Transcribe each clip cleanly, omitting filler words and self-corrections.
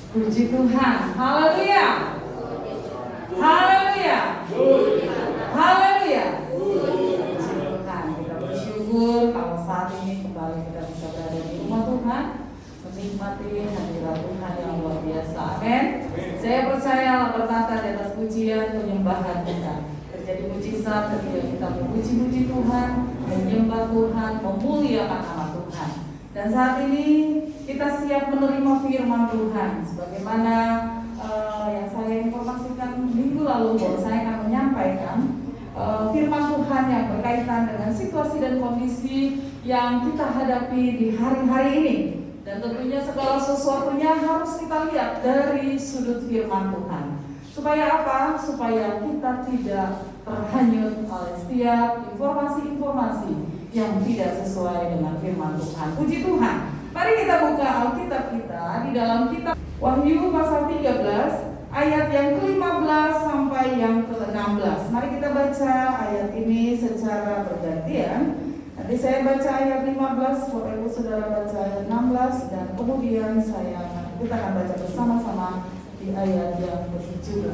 Puji Tuhan. Haleluya. Haleluya. Haleluya. Puji Tuhan. Kita bersyukur kalau saat ini kembali kita bisa berada di rumah Tuhan, menikmati hadirat Tuhan yang luar biasa. Amin. Saya percaya berkata di atas pujian penyembahan kita terjadi mujizat ketika kita memuji-muji Tuhan, menyembah Tuhan, memuliakan nama Tuhan. Dan saat ini kita siap menerima firman Tuhan. Sebagaimana yang saya informasikan minggu lalu bahwa saya akan menyampaikan firman Tuhan yang berkaitan dengan situasi dan kondisi yang kita hadapi di hari-hari ini. Dan tentunya segala sesuatunya harus kita lihat dari sudut firman Tuhan. Supaya apa? Supaya kita tidak terhanyut oleh setiap informasi-informasi yang tidak sesuai dengan firman Tuhan. Puji Tuhan. Mari kita buka Alkitab kita di dalam kitab Wahyu pasal 13 ayat yang ke-15 sampai yang ke-16. Mari kita baca ayat ini secara bergantian. Nanti saya baca ayat 15, Bapak Ibu Saudara baca ayat 16, dan kemudian kita akan baca bersama-sama di ayat yang ke-17.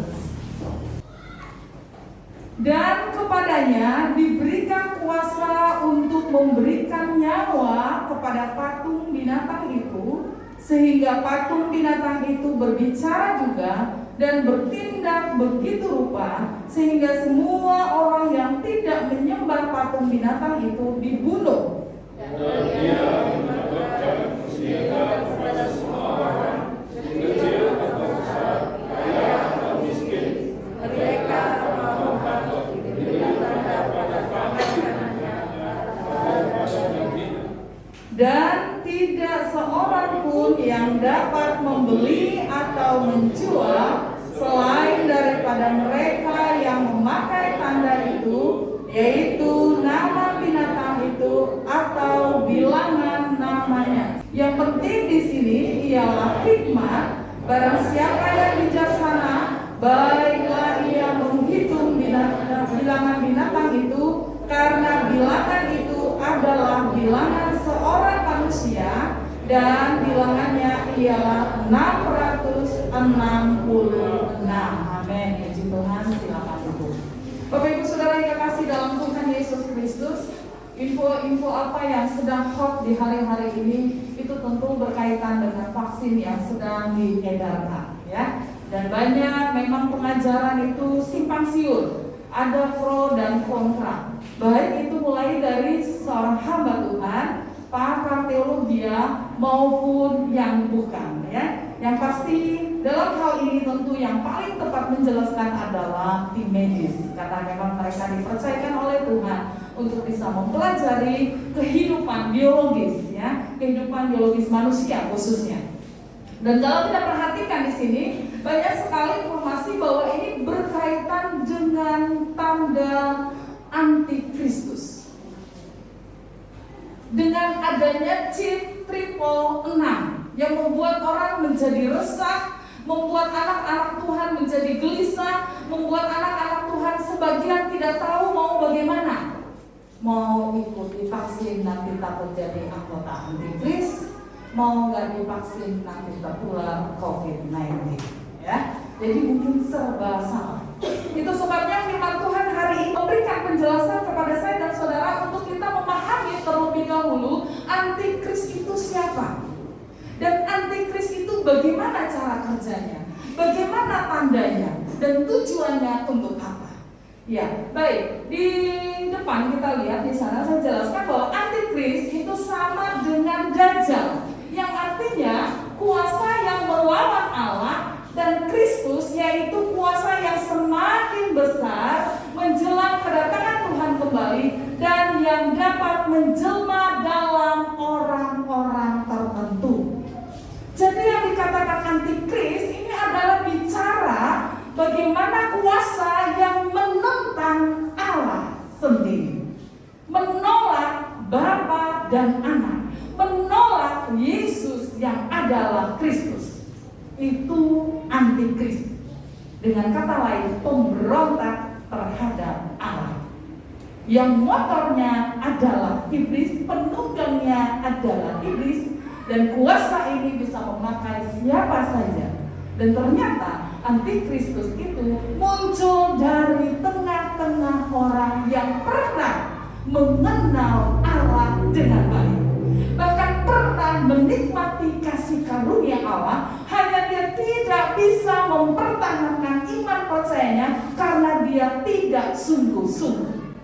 Dan kepadanya diberikan kuasa untuk memberikan nyawa kepada patung binatang itu, sehingga patung binatang itu berbicara juga dan bertindak begitu rupa, sehingga semua orang yang tidak menyembah patung binatang itu dibunuh. Dan dia menyebabkan musibah kepada semua orang, kecil atau besar, kaya atau miskin, mereka dan tidak seorang pun yang dapat membeli atau menjual selain daripada mereka yang memakai tanda itu, yaitu nama binatang itu atau bilangan namanya. Yang penting di sini ialah hikmat. Barang siapa yang bijaksana, baiklah ia menghitung bilangan binatang itu, karena bilangan itu adalah bilangan seorang manusia, dan bilangannya ialah 666. Amin. Puji Tuhan. Silakan Ibu. Bapak Ibu Saudara yang kasih dalam Tuhan Yesus Kristus, info apa yang sedang hot di hari-hari ini itu tentu berkaitan dengan vaksin yang sedang diedarkan, ya. Dan banyak memang pengajaran itu simpang siur, ada pro dan kontra. Baik itu mulai dari seorang hamba Tuhan, pakar teologi maupun yang bukan, ya. Yang pasti dalam hal ini tentu yang paling tepat menjelaskan adalah tim medis, karena memang mereka dipercayakan oleh Tuhan untuk bisa mempelajari kehidupan biologis, ya, kehidupan biologis manusia khususnya. Dan kalau kita perhatikan di sini banyak sekali informasi bahwa ini berkaitan dengan tanda antikristus. Dengan adanya chip 666 yang membuat orang menjadi resah, membuat anak-anak Tuhan menjadi gelisah, membuat anak-anak Tuhan sebagian tidak tahu mau bagaimana. Mau ikuti vaksin nanti takut jadi anggota antikris, mau nggak divaksin nanti tertular COVID-19, ya. Jadi mungkin serba salah. Itu sebabnya firman Tuhan hari ini memberikan penjelasan kepada saya dan saudara untuk kita memahami terlebih dahulu antikris itu siapa, dan antikris itu bagaimana cara kerjanya, bagaimana tandanya, dan tujuannya untuk apa. Ya, baik. Di depan kita lihat di sana saya jelaskan bahwa antikris itu sama dengan Dajjal, yang artinya kuasa yang melawan Allah, dan Kristus yaitu kuasa yang semakin besar menjelang kedatangan Tuhan kembali, dan yang dapat menjelma dalam orang-orang tertentu. Jadi yang dikatakan antikris ini adalah bicara bagaimana kuasa yang menentang Allah sendiri, menolak Bapa dan Anak, menolak Yesus yang adalah Kristus. Itu antikris. Dengan kata lain, pemberontak terhadap Allah. Yang motornya adalah iblis, penunggangnya adalah iblis, dan kuasa ini bisa memakai siapa saja Dan ternyata antikristus itu muncul dari tengah-tengah orang yang pernah mengenal Allah dengan baik, bahkan pernah menikmati kasih karunia Allah, hanya dia tidak bisa mempertahankan iman percayanya karena dia tidak sungguh-sungguh.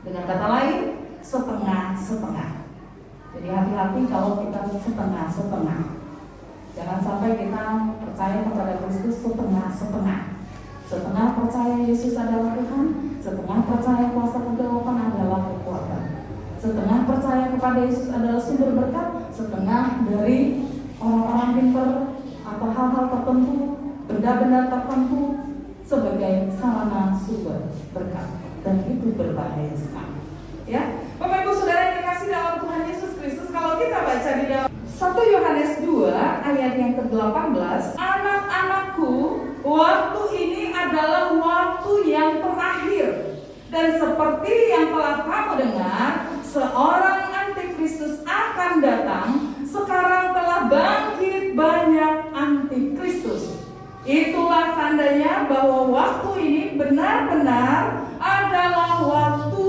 Dengan kata lain, setengah-setengah. Jadi hati-hati kalau kita setengah-setengah. Jangan sampai kita percaya kepada Kristus setengah-setengah. Setengah percaya Yesus adalah Tuhan, setengah percaya kuasa kegelupan adalah kekuatan, setengah percaya kepada Yesus adalah sumber berkat, setengah dari orang-orang pintar atau hal-hal tertentu, benda-benda tertentu sebagai sarana sumber berkat. Dan itu berbahaya sekali. Ya, Bapak Ibu Saudara yang dikasihi dalam Tuhan Yesus Kristus, kalau kita baca di dalam 1 Yohanes 2 ayat yang ke-18, anak-anakku, waktu ini adalah waktu yang terakhir. Dan seperti yang telah kamu dengar, seorang antikristus akan datang. Sekarang telah bangkit banyak antikristus. Itulah tandanya bahwa waktu ini benar-benar adalah waktu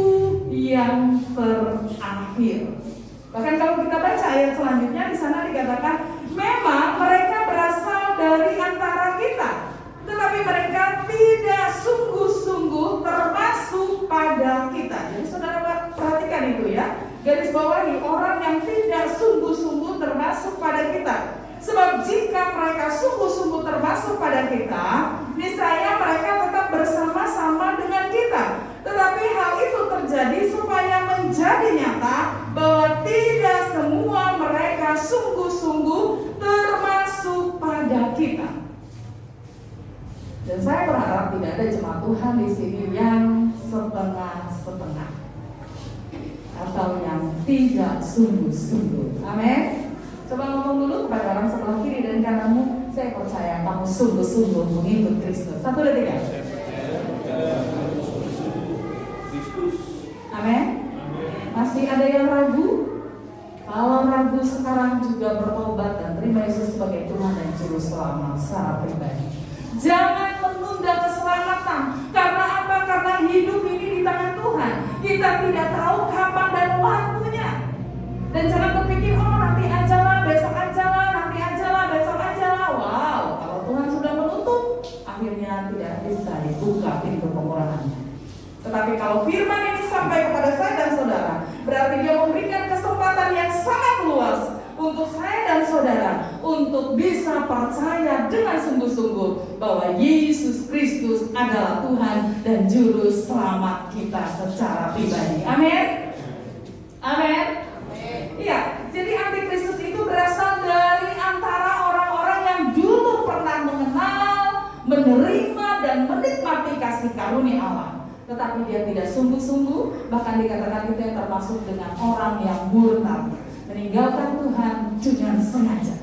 yang terakhir. Bahkan kalau kita baca ayat selanjutnya, di sana dikatakan memang mereka berasal dari antara kita, tetapi mereka tidak sungguh-sungguh termasuk pada kita. Jadi saudara perhatikan itu ya, garis bawahi, orang yang tidak sungguh-sungguh termasuk pada kita. Sebab jika mereka sungguh-sungguh termasuk pada kita, niscaya mereka tetap bersama-sama dengan kita. Tetapi hal itu terjadi supaya menjadi nyata bahwa tidak semua mereka sungguh-sungguh termasuk pada kita. Dan saya berharap tidak ada jemaat Tuhan di sini yang setengah-setengah atau yang tidak sungguh-sungguh. Amin. Coba ngomong dulu kepada orang sebelah kiri dan kananmu, saya percaya kamu sungguh-sungguh mengikut Kristus. 1, 2, 3. Amin. Masih ada yang ragu? Kalau ragu sekarang juga bertobat dan terima Yesus sebagai Tuhan dan Juru Selamat secara pribadi. Jangan menunda keselamatan. Karena apa? Karena hidup ini di tangan Tuhan. Kita tidak tahu kapan dan waktunya. Dan jangan berpikir, oh nanti aja lah, besok aja lah, nanti aja lah, besok aja lah. Wow, kalau Tuhan sudah menutup, akhirnya tidak bisa dibuka pintu pengurangannya. Tetapi kalau firman ini sampai kepada saya dan saudara, berarti dia memberikan kesempatan yang sangat luas untuk saya dan saudara untuk bisa percaya dengan sungguh-sungguh bahwa Yesus Kristus adalah Tuhan dan Juru Selamat kita secara pribadi. Amin. Amin. Iya, jadi antikristus itu berasal dari antara orang-orang yang dulu pernah mengenal, menerima dan menikmati kasih karunia Allah. Tetapi dia tidak sungguh-sungguh, bahkan dikatakan itu yang termasuk dengan orang yang murtad, meninggalkan Tuhan dengan sengaja.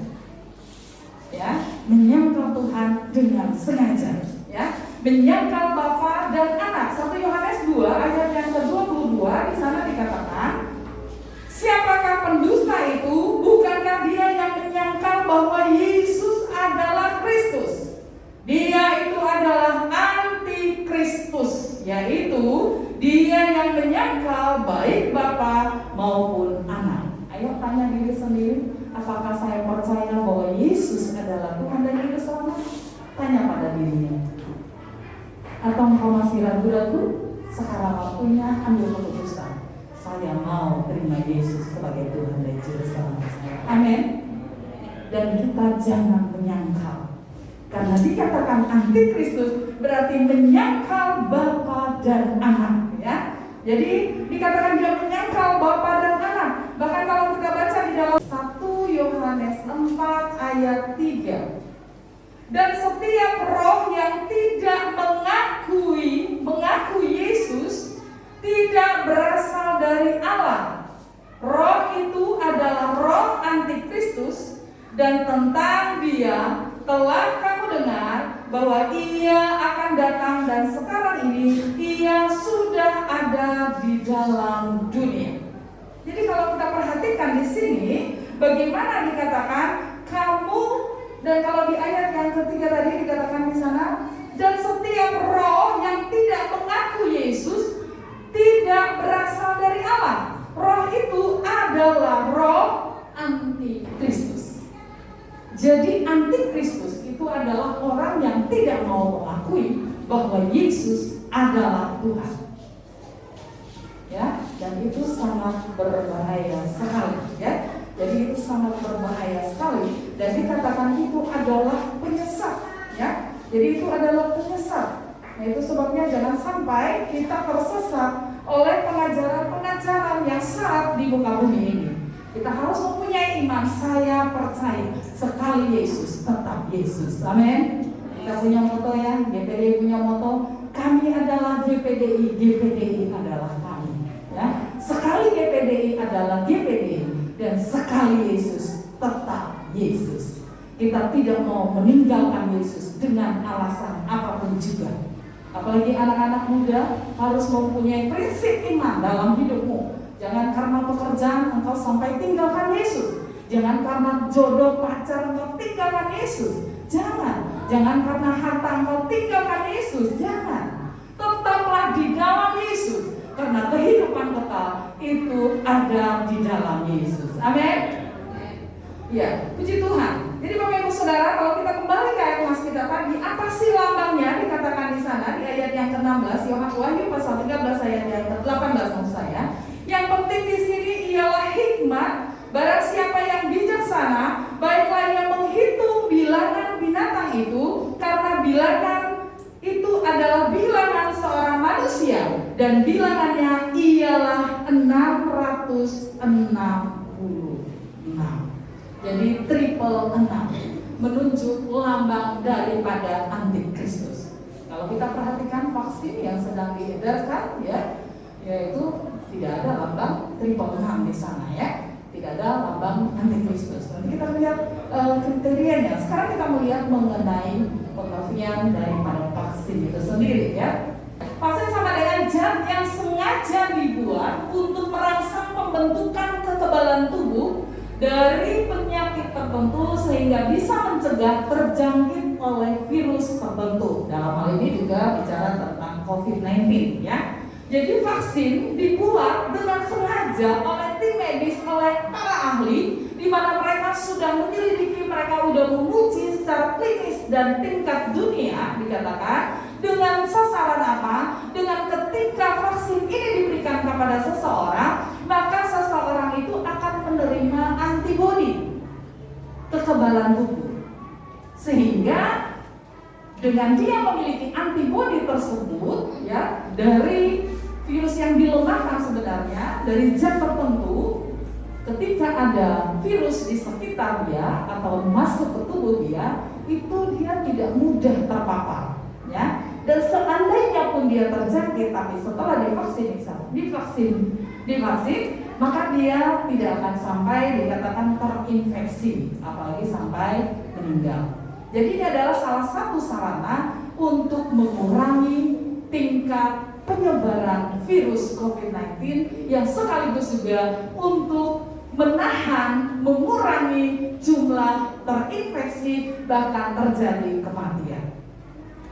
Ya, menyangkal Tuhan dengan sengaja, ya, menyangkal Bapa dan Anak. 1 Yohanes 2 ayat yang ke-22 di sana dikatakan, siapakah pendusta itu? Bukankah dia yang menyangkal bahwa Yesus adalah Kristus? Dia itu adalah antikristus, yaitu dia yang menyangkal baik Bapa maupun Anak. Ayo tanya diri sendiri, apakah saya percaya bahwa Yesus adalah Tuhan dan Juru Selamat? Tanya pada dirinya. Atau engkau masih ragu-ragu? Sekarang waktunya ambil keputusan. Saya mau terima Yesus sebagai Tuhan dan Juru Selamat saya. Amin. Dan kita jangan menyangkal. Karena dikatakan antikristus berarti menyangkal Bapa dan Anak, ya. Jadi dikatakan dia menyangkal Bapa dan Anak. Bahkan kalau kita baca di dalam 1 Yohanes 4 ayat 3. Dan setiap roh yang tidak mengakui Yesus tidak berasal dari Allah. Roh itu adalah roh antikristus, dan tentang dia telah kamu dengar bahwa ia akan datang dan sekarang ini ia sudah ada di dalam dunia. Jadi kalau kita perhatikan di sini, bagaimana dikatakan kamu Dan kalau di ayat yang ketiga tadi dikatakan di sana, dan setiap roh yang tidak mengaku Yesus tidak berasal dari Allah. Roh itu adalah roh antikristus. Jadi antikristus itu adalah orang yang tidak mau mengakui bahwa Yesus adalah Tuhan. Ya, dan itu sangat berbahaya sekali, ya. Jadi itu sangat berbahaya sekali dan dikatakan itu adalah penyesat, ya. Jadi itu adalah penyesat. Nah, itu sebabnya jangan sampai kita tersesat oleh pengajaran-pengajaran yang syarat di muka bumi ini. Kita harus mempunyai iman, saya percaya sekali Yesus tetap Yesus. Amin. Kita punya moto, ya, GPDI punya moto, kami adalah GPDI, GPDI adalah kami, ya. Sekali GPDI adalah GPDI dan sekali Yesus tetap Yesus. Kita tidak mau meninggalkan Yesus dengan alasan apapun juga. Apalagi anak-anak muda harus mempunyai prinsip iman dalam hidupmu. Jangan karena pekerjaan engkau sampai tinggalkan Yesus. Jangan karena jodoh pacar engkau tinggalkan Yesus. Jangan karena harta engkau tinggalkan Yesus. Jangan. Tetaplah di dalam Yesus. Karena kehidupan kekal itu ada di dalam Yesus. Amin. Ya, puji Tuhan. Jadi Bapak Ibu Saudara, kalau kita kembali ke ayat mas kita tadi, apa sih lambangnya dikatakan di sana di ayat yang ke-16, Wahyu pasal 13 ayat yang ke-18 maksud saya. Yang penting di sini ialah hikmat. Barang siapa yang bijaksana, baiklah ia menghitung bilangan binatang itu, karena bilangan itu adalah bilangan seorang manusia dan bilangannya ialah 666. Jadi triple 6 menunjuk lambang daripada antikristus. Kalau kita perhatikan vaksin yang sedang diedarkan, ya, yaitu tidak ada lambang triple 6 di sana, ya. Tidak ada lambang antikristus. Nanti kita lihat kriterianya. Sekarang kita melihat mengenai pengertian daripada vaksin itu sendiri, ya. Vaksin sama dengan zat yang sengaja dibuat untuk merangsang pembentukan kekebalan tubuh dari penyakit tertentu sehingga bisa mencegah terjangkit oleh virus tertentu. Dalam hal ini juga bicara tentang COVID-19, ya. Jadi vaksin dibuat dengan sengaja oleh tim medis, oleh para ahli, di mana mereka sudah menyelidiki, mereka sudah menguji secara klinis dan tingkat dunia, dikatakan dengan sasaran apa? Dengan ketika vaksin ini diberikan kepada seseorang, maka seseorang itu akan menerima antibodi, kekebalan tubuh, sehingga dengan dia memiliki antibodi tersebut, ya, dari virus yang dilemahkan sebenarnya dari zat tertentu, ketika ada virus di sekitar dia atau masuk ke tubuh dia, itu dia tidak mudah terpapar, ya. Dan seandainya pun dia terjangkit, tapi setelah divaksin, maka dia tidak akan sampai dikatakan terinfeksi, apalagi sampai meninggal. Jadi ini adalah salah satu sarana untuk mengurangi tingkat penyebaran virus COVID-19 yang sekaligus juga untuk menahan, mengurangi jumlah terinfeksi bahkan terjadi kematian.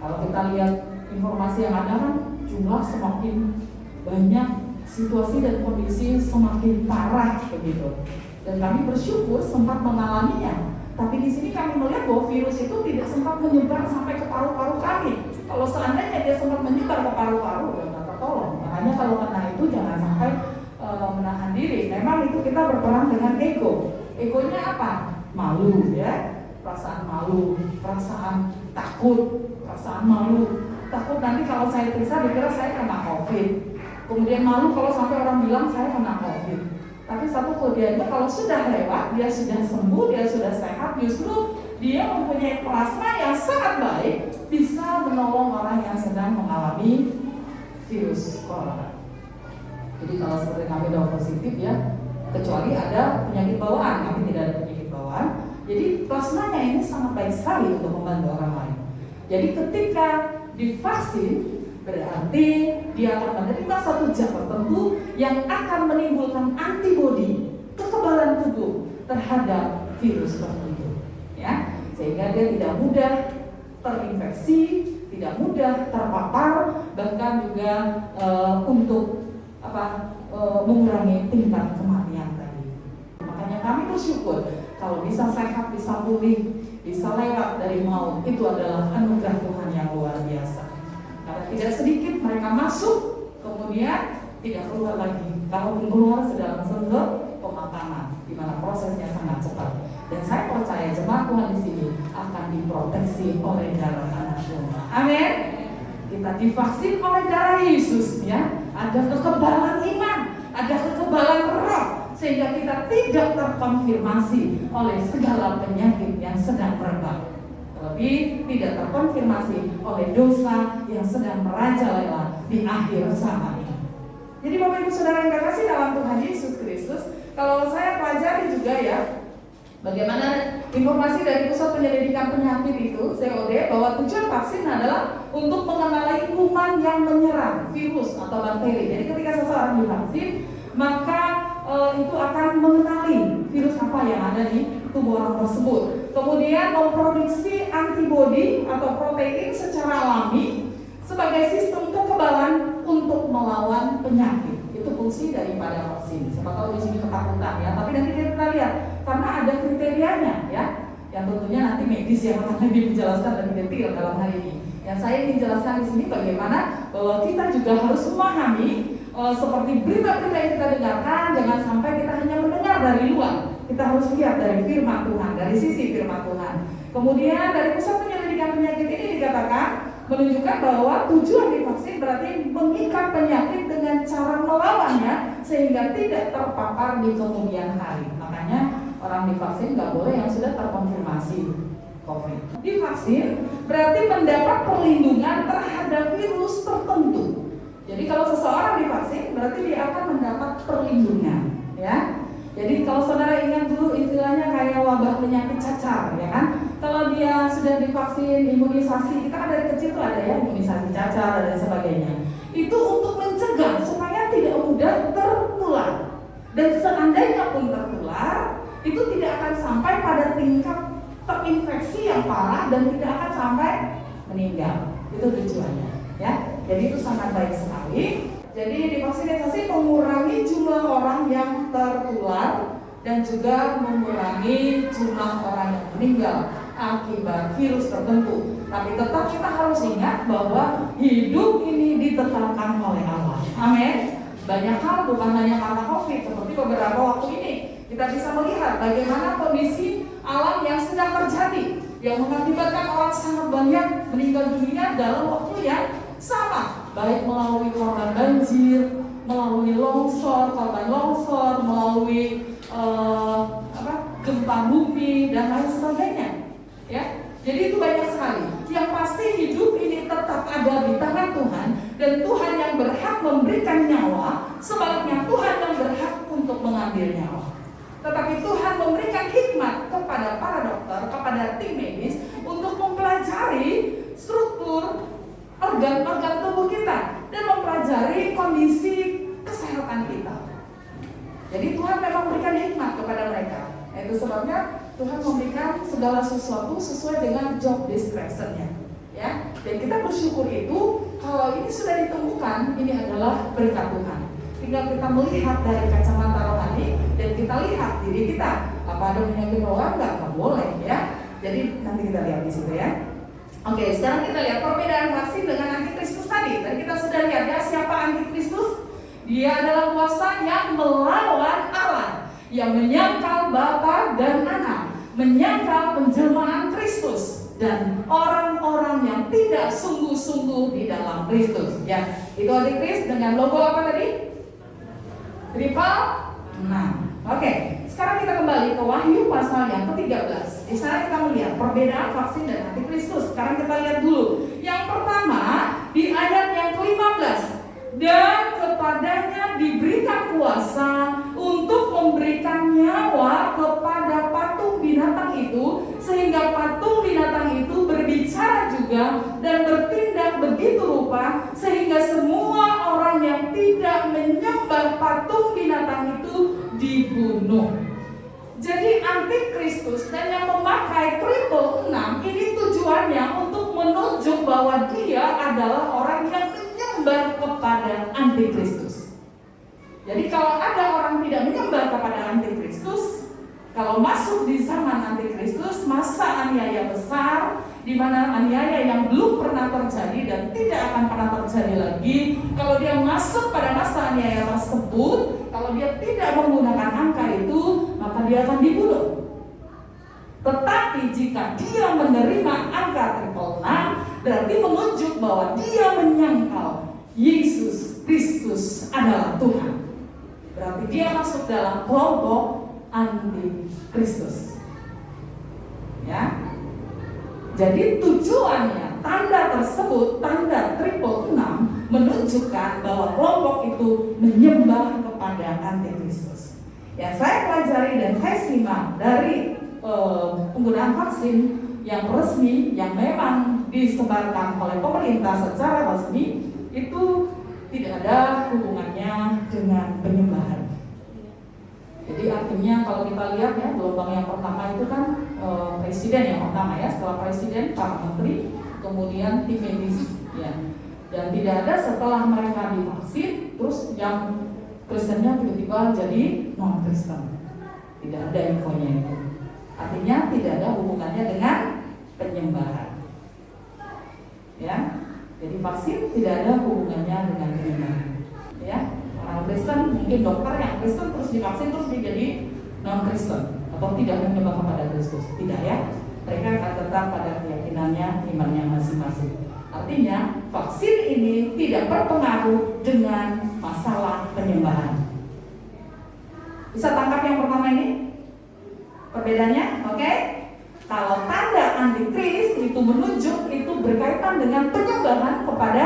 Kalau kita lihat informasi yang ada kan jumlah semakin banyak, situasi dan kondisi semakin parah begitu. Dan kami bersyukur sempat mengalaminya. Tapi di sini kami melihat bahwa virus itu tidak sempat menyebar sampai ke paru-paru kami. Kalau seandainya dia sempat menyebar ke paru-paru, ya nggak tertolong. Makanya kalau kena itu jangan sampai menahan diri. Memang itu kita berperang dengan ego. Egonya apa? Malu, ya. Perasaan malu, perasaan takut, perasaan malu. Takut nanti kalau saya periksa dikira saya kena COVID. Kemudian malu kalau sampai orang bilang saya kena COVID. Tapi satu kelebihannya kalau sudah lewat, dia sudah sembuh, dia sudah sehat, justru dia mempunyai plasma yang sangat baik, bisa menolong orang yang sedang mengalami virus corona. Jadi kalau seperti kami doa positif, ya, kecuali ada penyakit bawaan, kami tidak ada penyakit bawaan. Jadi plasmanya ini sangat baik sekali untuk membantu orang lain. Jadi ketika divaksin, berarti dia akan menerima satu zat tertentu yang akan menimbulkan antibodi, kekebalan tubuh terhadap virus tertentu, ya. sehingga dia tidak mudah terinfeksi, tidak mudah terpapar, bahkan juga untuk mengurangi tingkat kematian tadi. Makanya kami bersyukur kalau bisa sehat, bisa pulih, bisa lewat dari maut, itu adalah anugerah Tuhan yang luar biasa. Karena tidak sedikit mereka masuk, kemudian tidak keluar lagi. Kalaupun keluar sudah langsung ke pemakaman, di mana prosesnya sangat cepat. Dan saya percaya jemaat Tuhan di sini akan diproteksi oleh darah anak domba. Amin. Kita divaksin oleh darah Yesus, ya. Ada kekebalan iman, ada kekebalan roh, sehingga kita tidak terkonfirmasi oleh segala penyakit yang sedang merebak. Terlebih tidak terkonfirmasi oleh dosa yang sedang merajalela di akhir zaman ini. Jadi Bapak Ibu Saudara yang terkasih dalam Tuhan Yesus Kristus, kalau saya pelajari juga ya, bagaimana informasi dari Pusat Penyelidikan Penyakit itu, COD, bahwa tujuan vaksin adalah untuk mengenali kuman yang menyerang, virus atau bakteri. Jadi ketika seseorang divaksin, maka itu akan mengenali virus apa yang ada di tubuh orang tersebut. Kemudian memproduksi antibodi atau protein secara alami sebagai sistem kekebalan untuk melawan penyakit. Itu fungsi daripada vaksin. Siapa tahu di sini ketakutan ya, tapi nanti kita lihat karena ada kriterianya ya, yang tentunya nanti medis yang akan lebih menjelaskan lebih detail dalam hari ini. Yang saya ingin jelaskan di sini bagaimana bahwa kita juga harus memahami seperti berita-berita yang kita dengarkan, jangan sampai kita hanya mendengar dari luar. Kita harus lihat dari firman Tuhan, dari sisi firman Tuhan. Kemudian dari Pusat Penyelidikan Penyakit ini dikatakan menunjukkan bahwa tujuan divaksin berarti mengikat penyakit dengan cara melawannya sehingga tidak terpapar di kemudian hari. Makanya orang divaksin nggak boleh yang sudah terkonfirmasi COVID. Divaksin berarti mendapat perlindungan terhadap virus tertentu. Jadi kalau seseorang divaksin berarti dia akan mendapat perlindungan, ya. Jadi kalau saudara ingat dulu istilahnya kayak wabah penyakit cacar, ya kan? Kalau dia sudah divaksin, imunisasi, kita kan dari kecil tuh ada ya imunisasi cacar dan sebagainya. Itu untuk mencegah supaya tidak mudah tertular. Dan seandainya pun tertular, itu tidak akan sampai pada tingkat terinfeksi yang parah dan tidak akan sampai meninggal. Itu tujuannya, ya. Jadi itu sangat baik sekali. Jadi divaksinasi mengurangi jumlah orang yang tertular dan juga mengurangi jumlah orang yang meninggal akibat virus tertentu. Tapi tetap kita harus ingat bahwa hidup ini ditetapkan oleh Allah. Amin. Banyak hal bukan hanya karena COVID, seperti beberapa waktu ini kita bisa melihat bagaimana kondisi alam yang sedang terjadi yang mengakibatkan orang sangat banyak meninggal dunia dalam waktu yang sama, baik melalui korban banjir, melalui korban longsor, melalui gempa bumi dan lain sebagainya. Ya, jadi itu banyak sekali. Yang pasti hidup ini tetap ada di tangan Tuhan dan Tuhan yang berhak memberikan nyawa, sebaliknya Tuhan yang berhak untuk mengambil nyawa. Tetapi Tuhan memberikan hikmat kepada para dokter, kepada tim medis untuk mempelajari struktur organ-organ tubuh kita dan mempelajari kondisi kesehatan kita. Jadi Tuhan memang memberikan hikmat kepada mereka. Itu sebabnya Tuhan memberikan segala sesuatu sesuai dengan job description-nya, ya. Dan kita bersyukur itu kalau ini sudah ditemukan, ini adalah berkat Tuhan. Tinggal kita melihat dari kacamata rohani dan kita lihat diri kita, apa ada penyakit bawaan nggak boleh, ya. Jadi nanti kita lihat di situ ya. Oke, sekarang kita lihat perbedaan vaksin dengan antikristus tadi. Tadi kita sudah lihat ya siapa antikristus. Dia adalah kuasa yang melawan Allah, yang menyangkal Bapa dan Anak, menyangkal penjelmaan Kristus dan orang-orang yang tidak sungguh-sungguh di dalam Kristus. Ya, itu antikristus dengan logo apa tadi? Triple 6. Oke, sekarang kita kembali ke Wahyu pasal yang ke-13. Di sana kita melihat perbedaan vaksin dan antikristus. Sekarang kita lihat dulu. Yang pertama di ayat yang ke-15. Dan kepadanya diberikan kuasa untuk memberikan nyawa kepada patung binatang itu, sehingga patung binatang itu berbicara juga dan bertindak begitu rupa, sehingga semua orang yang tidak menyembah patung binatang itu dibunuh. Jadi antikristus dan yang memakai triple 6 ini tujuannya untuk menunjuk bahwa dia adalah orang yang menyembah kepada antikristus. Jadi kalau ada orang tidak menyembah kepada antikristus, kalau masuk di zaman antikristus, masa aniaya besar di mana aniaya yang belum pernah terjadi dan tidak akan pernah terjadi lagi. Kalau dia masuk pada masa aniaya tersebut, kalau dia tidak menggunakan angka itu, maka dia akan dibunuh. Tetapi jika dia menerima angka triple 6, berarti menunjuk bahwa dia menyangkal Yesus Kristus adalah Tuhan. Berarti dia masuk dalam kelompok antikristus. Ya. Jadi tujuannya tanda tersebut, tanda triple 6 menunjukkan bahwa kelompok itu menyembah kepada antikristus. Yang saya pelajari dan saya simak dari penggunaan vaksin yang resmi, yang memang disebarkan oleh pemerintah secara resmi, itu tidak ada hubungannya dengan penyembahan. Jadi artinya kalau kita lihat ya, gelombang yang pertama itu kan presiden yang pertama ya, setelah presiden para menteri, kemudian tim medis ya. Dan tidak ada setelah mereka divaksin terus yang Kristennya tiba-tiba jadi non Kristen. Tidak ada infonya itu. Artinya tidak ada hubungannya dengan penyembahan. Ya. Jadi vaksin tidak ada hubungannya dengan penyembahan. Ya. Orang Kristen, mungkin dokter yang Kristen terus divaksin terus dia jadi non Kristen atau tidak menyembah kepada Kristus. Tidak ya. Mereka akan tetap pada keyakinannya, imannya masing-masing. Artinya vaksin ini tidak berpengaruh dengan masalah penyembahan. Bisa tangkap yang pertama ini? Perbedaannya, oke? Kalau tanda antikris itu menunjuk itu berkaitan dengan penyembahan kepada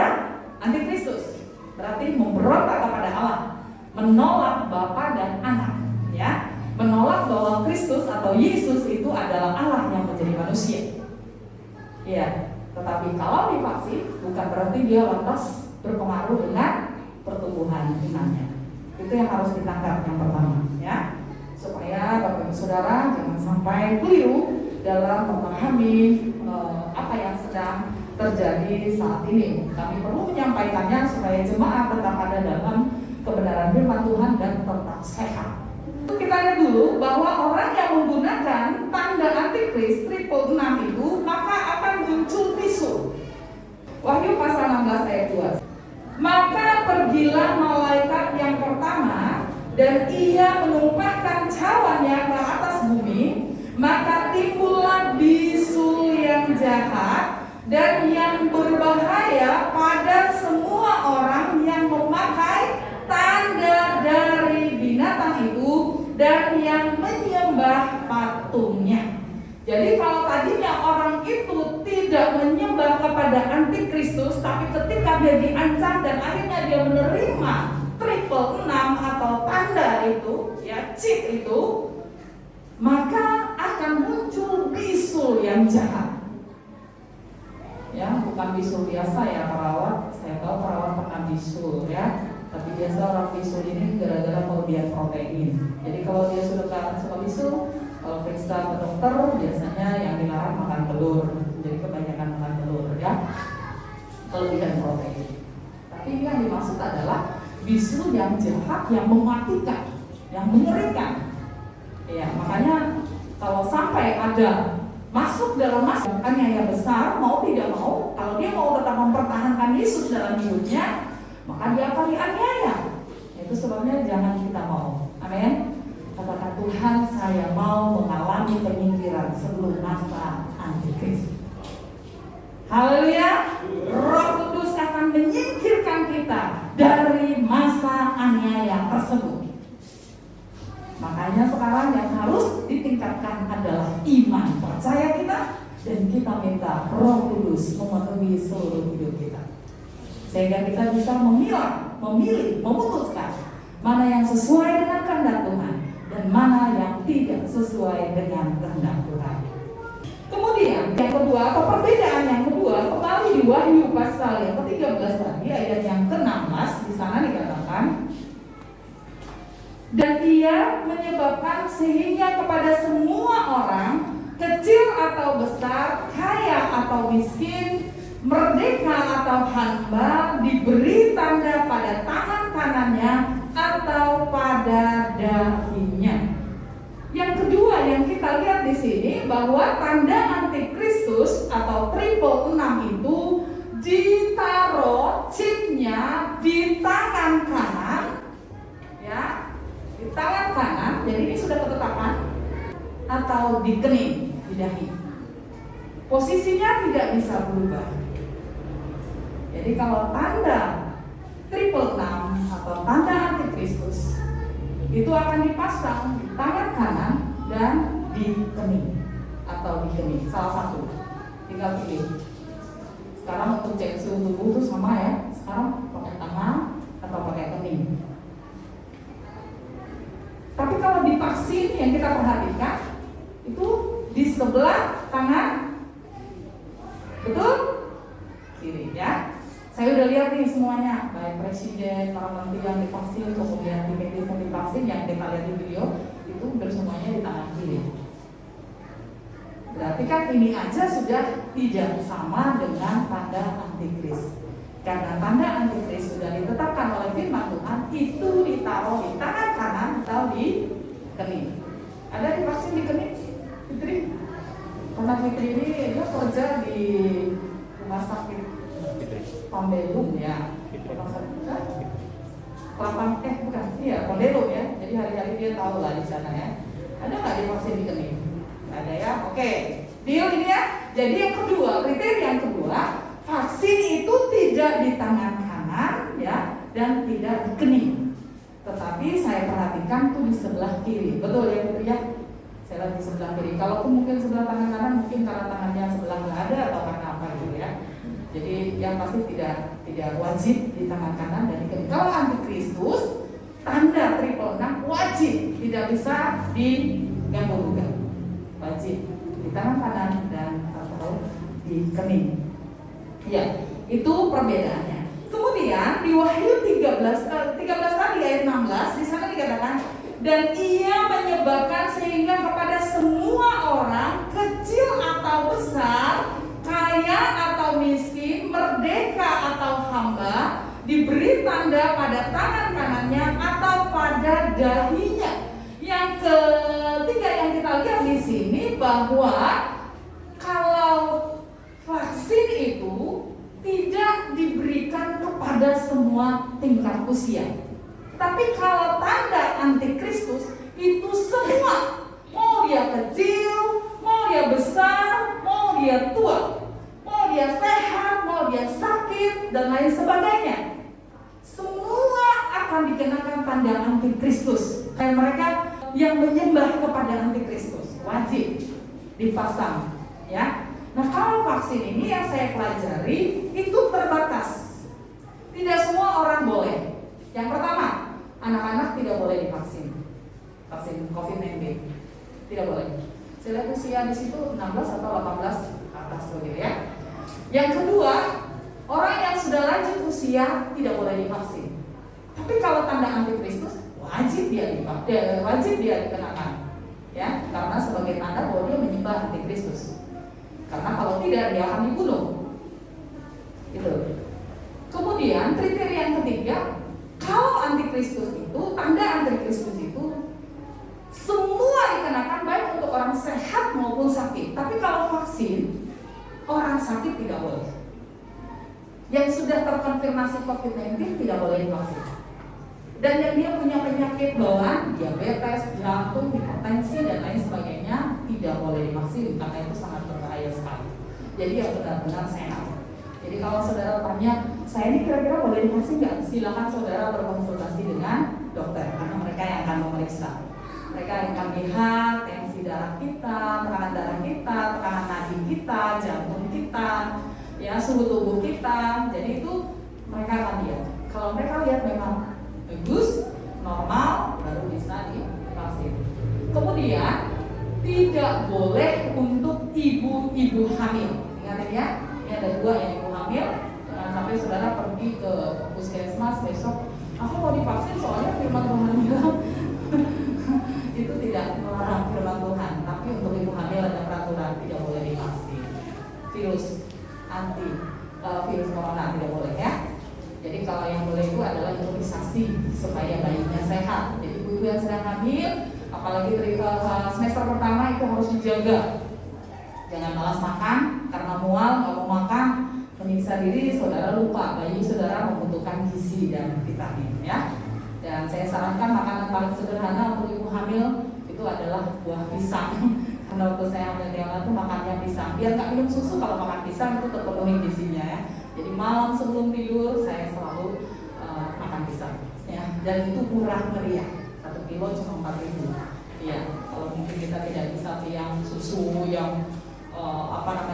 antikristus. Berarti memberontak kepada Allah, menolak Bapa dan Anak, ya, menolak bahwa Kristus atau Yesus itu adalah Allah yang menjadi manusia. Ya, tetapi kalau divaksin bukan berarti dia lantas berpengaruh dengan pertumbuhan imannya. Itu yang harus ditangkap yang pertama, ya, supaya Bapak Ibu Saudara jangan sampai keliru dalam memahami apa yang sedang terjadi saat ini. Kami perlu menyampaikannya supaya jemaat tetap ada dalam kebenaran firman Tuhan dan tetap sehat. Kita lihat dulu bahwa orang yang menggunakan tanda antikris triple 6 itu maka akan muncul bisul. Wahyu pasal 16 ayat 2. Maka pergilah malaikat yang pertama dan ia menumpahkan cawannya ke atas bumi, maka timbullah bisul yang jahat dan yang berbahaya pada semua orang yang memakai tanda dari binatang itu dan yang menyembah patungnya. Jadi kalau tadinya orang itu tidak menyembah kepada antikristus, tapi ketika dia diancam dan akhirnya dia menerima triple 6 atau tanda itu, ya, chip itu, maka akan muncul bisul yang jahat. Ya, bukan bisul biasa ya perawat. Saya tahu perawat pernah bisul ya. Tapi biasa orang bisul ini gara-gara kelebihan protein. Jadi kalau dia sudah suka bisul, kalau periksa ke dokter biasanya yang dilarang makan telur. Jadi kebanyakan makan telur ya. Kelebihan protein. Tapi yang dimaksud adalah bisul yang jahat, yang mematikan, yang mengerikan. Ya, makanya kalau sampai ada masuk dalam masa aniaya besar, mau tidak mau, kalau dia mau tetap mempertahankan Yesus dalam hidupnya, maka dia akan dianiaya. Itu sebabnya jangan kita mau. Amin. Katakan, Tuhan, saya mau mengalami penyingkiran sebelum masa antikris. Haleluya. Roh Kudus akan menyingkirkan kita dari masa aniaya tersebut. Makanya sekarang yang harus ditingkatkan adalah iman percaya kita, dan kita minta Roh Kudus memenuhi seluruh hidup kita, sehingga kita bisa memilah, memilih, memutuskan mana yang sesuai dengan kehendak Tuhan dan mana yang tidak sesuai dengan kehendak Tuhan. Kemudian yang kedua, atau perbedaan yang kedua, kembali di Wahyu pasal yang ke-13 tadi, ayat yang ke-16, di sana dikatakan, Dan ia menyebabkan sehingga kepada semua orang, kecil atau besar, kaya atau miskin, merdeka atau hamba, diberi tanda pada tangan kanannya atau pada dahinya. Yang kedua yang kita lihat di sini bahwa tanda antikristus atau triple 6 itu ditaruh chipnya di tangan kanan, ya, di tangan kanan. Jadi ini sudah ketetapan, atau di kening, di dahi. Posisinya tidak bisa berubah. Jadi kalau tanda triple 6 atau tanda antikristus itu akan dipasang di tangan kanan dan di kening atau di kening, salah satu. Tinggal pilih. Sekarang untuk cek suhu tubuh itu sama ya. Sekarang pakai tangan atau pakai kening. Tapi kalau di vaksin yang kita perhatikan itu di sebelah tangan, betul? Kiri ya. Saya udah lihat nih semuanya, baik presiden, para menteri yang divaksin, kemudian tim medis yang divaksin, yang kita lihat di video itu bersemuanya di tangan kiri. Berarti kan ini aja sudah tidak sama dengan tanda antikris. Karena tanda antikris sudah ditetapkan oleh firman Tuhan, itu ditaruh di tangan kanan atau di kening. Ada divaksin di kening, Fitri? Karena Fitri ini dia kerja di rumah sakit Pondelum ya, rumah sakit Pondelum ya. Jadi hari-hari dia tahu lah di sana ya. Ada nggak divaksin di kening? Ada ya, oke. Deal ini ya. Jadi yang kedua, kriteria yang kedua, vaksin itu tidak di tangan kanan ya, dan tidak di kening. Tetapi saya perhatikan tuh di sebelah kiri. Betul ya Putri ya? Saya lihat di sebelah kiri. Kalau mungkin sebelah tangan kanan, mungkin karena tangannya sebelah nggak ada atau karena apa gitu ya. Jadi yang pasti tidak wajib di tangan kanan dan di kening. Kalau antikristus, tanda triple 6 wajib, tidak bisa diganggu-gugat. Wajib di tangan kanan dan atau di kening. Ya, itu perbedaannya. Kemudian di Wahyu 13 tadi ayat 16 di sana dikatakan, dan ia menyebabkan sehingga kepada semua orang, kecil atau besar, kaya atau miskin, merdeka atau hamba, diberi tanda pada tangan kanannya atau pada dahinya. Yang ketiga yang kita lihat di sini bahwa kalau vaksin itu tidak diberikan kepada semua tingkat usia. Tapi kalau tanda antikristus itu semua, mau dia kecil, mau dia besar, mau dia tua, mau dia sehat, mau dia sakit dan lain sebagainya, semua akan dikenakan tanda antikristus. Dan mereka yang menyembah kepada antikristus wajib dipasang, ya. Nah, kalau vaksin ini yang saya pelajari itu terbatas. Tidak semua orang boleh. Yang pertama, anak-anak tidak boleh divaksin. Vaksin COVID-19 tidak boleh. Saya lihat usia di situ 16 atau 18 atas begitu ya. Yang kedua, orang yang sudah lanjut usia tidak boleh divaksin. Tapi kalau tanda antikristus wajib dia dikenakan, ya, karena sebagai tanda bahwa dia menyembah antikristus. Karena kalau tidak dia akan dibunuh. Gitu. Kemudian kriteria yang ketiga, kalau antikristus itu, tanda antikristus itu semua dikenakan baik untuk orang sehat maupun sakit. Tapi kalau vaksin, orang sakit tidak boleh. Yang sudah terkonfirmasi COVID-19 tidak boleh divaksin. Dan yang dia punya penyakit bawaan, diabetes, jantung, hipertensi dan lain sebagainya tidak boleh divaksin karena itu sangat berbahaya sekali. Jadi yang benar-benar sehat. Jadi kalau saudara tanya, saya ini kira-kira boleh divaksin nggak? Silakan saudara berkonsultasi dengan dokter karena mereka yang akan memeriksa. Mereka yang akan lihat tensi darah kita, tekanan darah kita, tekanan nadi kita, jantung kita, ya, suhu tubuh kita. Jadi itu mereka akan lihat. Kalau mereka lihat memang bagus, normal, baru bisa divaksin. Kemudian tidak boleh untuk ibu-ibu hamil. Ingat ya, ini ada dua yang ibu hamil. Jangan sampai saudara pergi ke puskesmas besok, aku mau divaksin soalnya firman Tuhan bilang Itu tidak melarang firman Tuhan, tapi untuk ibu hamil ada peraturan, tidak boleh divaksin virus virus corona, tidak boleh ya. Jadi kalau yang boleh itu adalah imunisasi supaya bayinya sehat. Jadi ibu yang sedang hamil, apalagi semester pertama itu harus dijaga. Jangan malas makan karena mual, nggak mau makan, menyiksa diri, saudara lupa bayi saudara membutuhkan gizi dan vitamin ya. Dan saya sarankan makanan paling sederhana untuk ibu hamil itu adalah buah pisang. Karena waktu saya hamil Leona itu makannya pisang, biar nggak minum susu kalau makan pisang itu terpenuhi gizinya ya. Jadi malam sebelum tidur saya selalu makan pisang ya. Dan itu murah meriah, 1 kilo cuma 4.000 ya. Kalau mungkin kita tidak bisa beli yang susu yang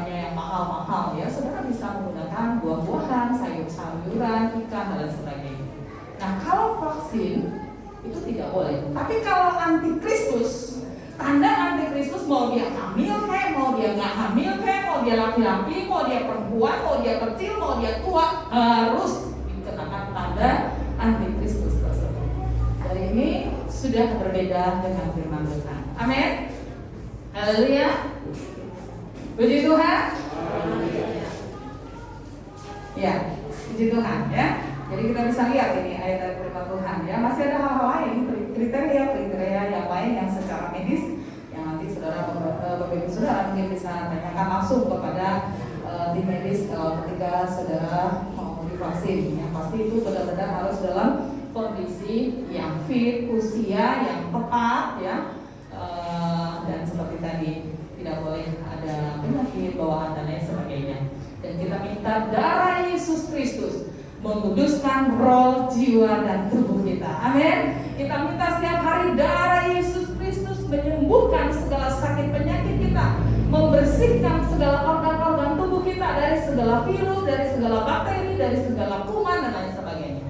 yang mahal-mahal ya, saudara bisa menggunakan buah-buahan, sayur-sayuran, ikan dan sebagainya. Nah kalau vaksin itu tidak boleh. Tapi kalau antikristus, tanda antikristus mau dia hamil kayak, mau dia nggak hamil kayak, mau dia laki-laki, mau dia perempuan, mau dia kecil, mau dia tua, harus dikenakan tanda antikristus tersebut. Dari ini sudah berbeda dengan firman Tuhan. Amin. Haleluya. Puji Tuhan. Ya, puji Tuhan ya. Jadi kita bisa lihat ini ayat dari firman Tuhan ya. Masih ada hal-hal lain, kriteria yang lain yang secara medis yang nanti Bapak Ibu saudara mungkin bisa tanyakan langsung kepada tim medis ketika saudara mau divaksin. Yang pasti itu benar-benar harus dalam kondisi yang fit, usia yang tepat ya, dan seperti tadi tidak boleh ada penyakit bawaan dan lain sebagainya. Dan kita minta darah Yesus Kristus menguduskan roh, jiwa, dan tubuh kita. Amin. Kita minta setiap hari darah Yesus Kristus menyembuhkan segala sakit penyakit kita, membersihkan segala organ-organ tubuh kita dari segala virus, dari segala bakteri, dari segala kuman dan lain sebagainya.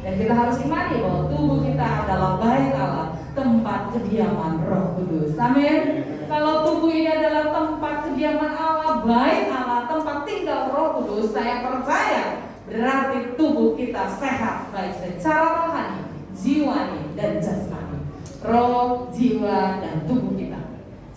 Dan kita harus imani bahwa tubuh kita adalah bait Allah, tempat kediaman Roh Kudus. Amin. Kalau tubuh ini adalah tempat kediaman Allah, bait Allah, tempat tinggal Roh Kudus, saya percaya berarti tubuh kita sehat baik secara rohani, jiwani, dan jasmani. Roh, jiwa, dan tubuh kita.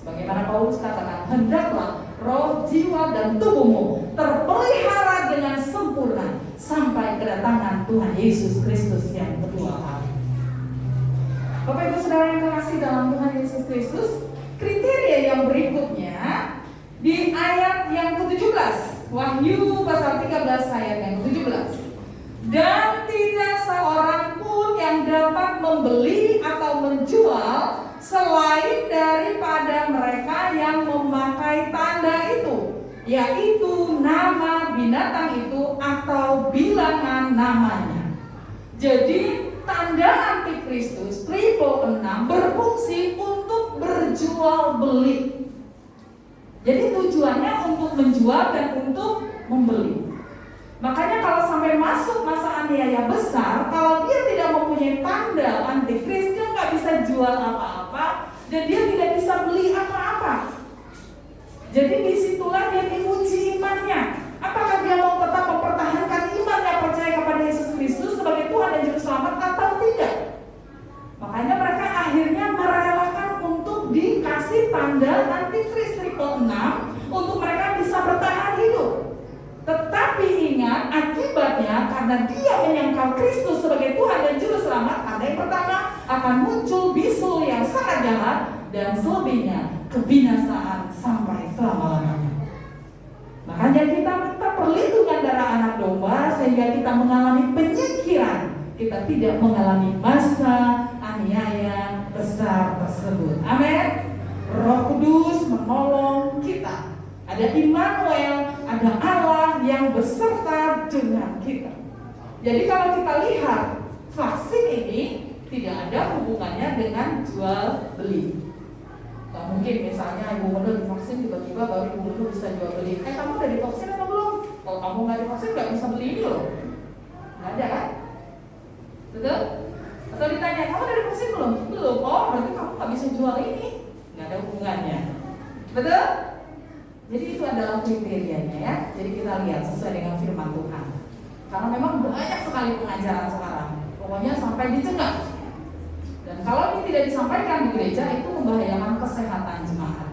Sebagaimana Paulus katakan, hendaklah roh, jiwa, dan tubuhmu terpelihara dengan sempurna sampai kedatangan Tuhan Yesus Kristus yang kedua kali. Bapak Ibu Saudara yang terkasih dalam Tuhan Yesus Kristus, kriteria yang berikutnya di ayat yang ke-17, Wahyu pasal 13 ayat yang ke-17. Dan tidak seorang pun yang dapat membeli atau menjual selain daripada mereka yang memakai tanda itu, yaitu nama binatang itu atau bilangan namanya. Jadi tanda antikristus 666 berfungsi untuk berjual beli. Jadi tujuannya untuk menjual dan untuk membeli. Makanya kalau sampai masuk masa aniaya besar, kalau dia tidak mempunyai tanda antikris, dia nggak bisa jual apa-apa dan dia tidak bisa beli apa-apa. Jadi disitulah dia diuji imannya. Apakah dia mau tetap mempertahankan imannya, percaya kepada Yesus Kristus sebagai Tuhan dan Juru Selamat atau tidak? Makanya mereka akhirnya merelakan untuk dikasih tanda antikris 666 untuk mereka bisa bertahan hidup. Tetapi ingat, akibatnya karena dia menyangkal Kristus sebagai Tuhan dan Juru Selamat, ada yang pertama akan muncul bisul yang sangat jahat, dan selebihnya kebinasaan sampai selama-lamanya. Makanya kita minta perlindungan darah anak domba sehingga kita mengalami penyingkiran, kita tidak mengalami masa aniaya besar tersebut. Amin. Roh Kudus menolong kita. Ada Immanuel, ada Allah yang beserta dengan kita. Jadi kalau kita lihat vaksin ini tidak ada hubungannya dengan jual beli. Gak mungkin misalnya ibu menur divaksin tiba-tiba baru ibu menur bisa jual beli. Kamu udah divaksin atau belum? Kalau kamu nggak divaksin nggak bisa beli ini loh. Nggak ada kan? Betul? Atau ditanya, kamu udah divaksin belum? Belum. Oh berarti kamu nggak bisa jual ini. Nggak ada hubungannya. Betul? Jadi itu adalah kriterianya ya. Jadi kita lihat sesuai dengan firman Tuhan. Karena memang banyak sekali pengajaran sekarang. Pokoknya sampai dicegah. Dan kalau ini tidak tidak disampaikan di gereja itu membahayakan kesehatan jemaat.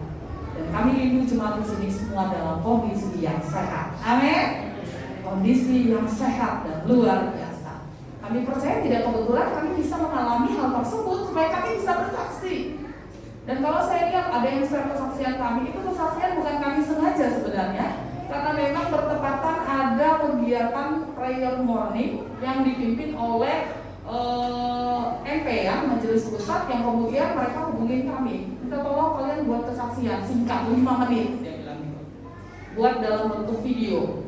Dan kami rindu jemaat di sini semua dalam kondisi yang sehat. Amin. Kondisi yang sehat dan luar biasa. Kami percaya tidak kebetulan kami bisa mengalami hal tersebut supaya kami bisa bersaksi. Dan kalau saya lihat ada yang share kesaksian kami, itu kesaksian bukan kami sengaja sebenarnya, karena memang bertepatan ada kegiatan prayer morning yang dipimpin oleh MP ya, Majelis Pusat, yang kemudian mereka hubungin kami, minta tolong kalian buat kesaksian singkat 5 menit, dia bilang gitu, buat dalam bentuk video.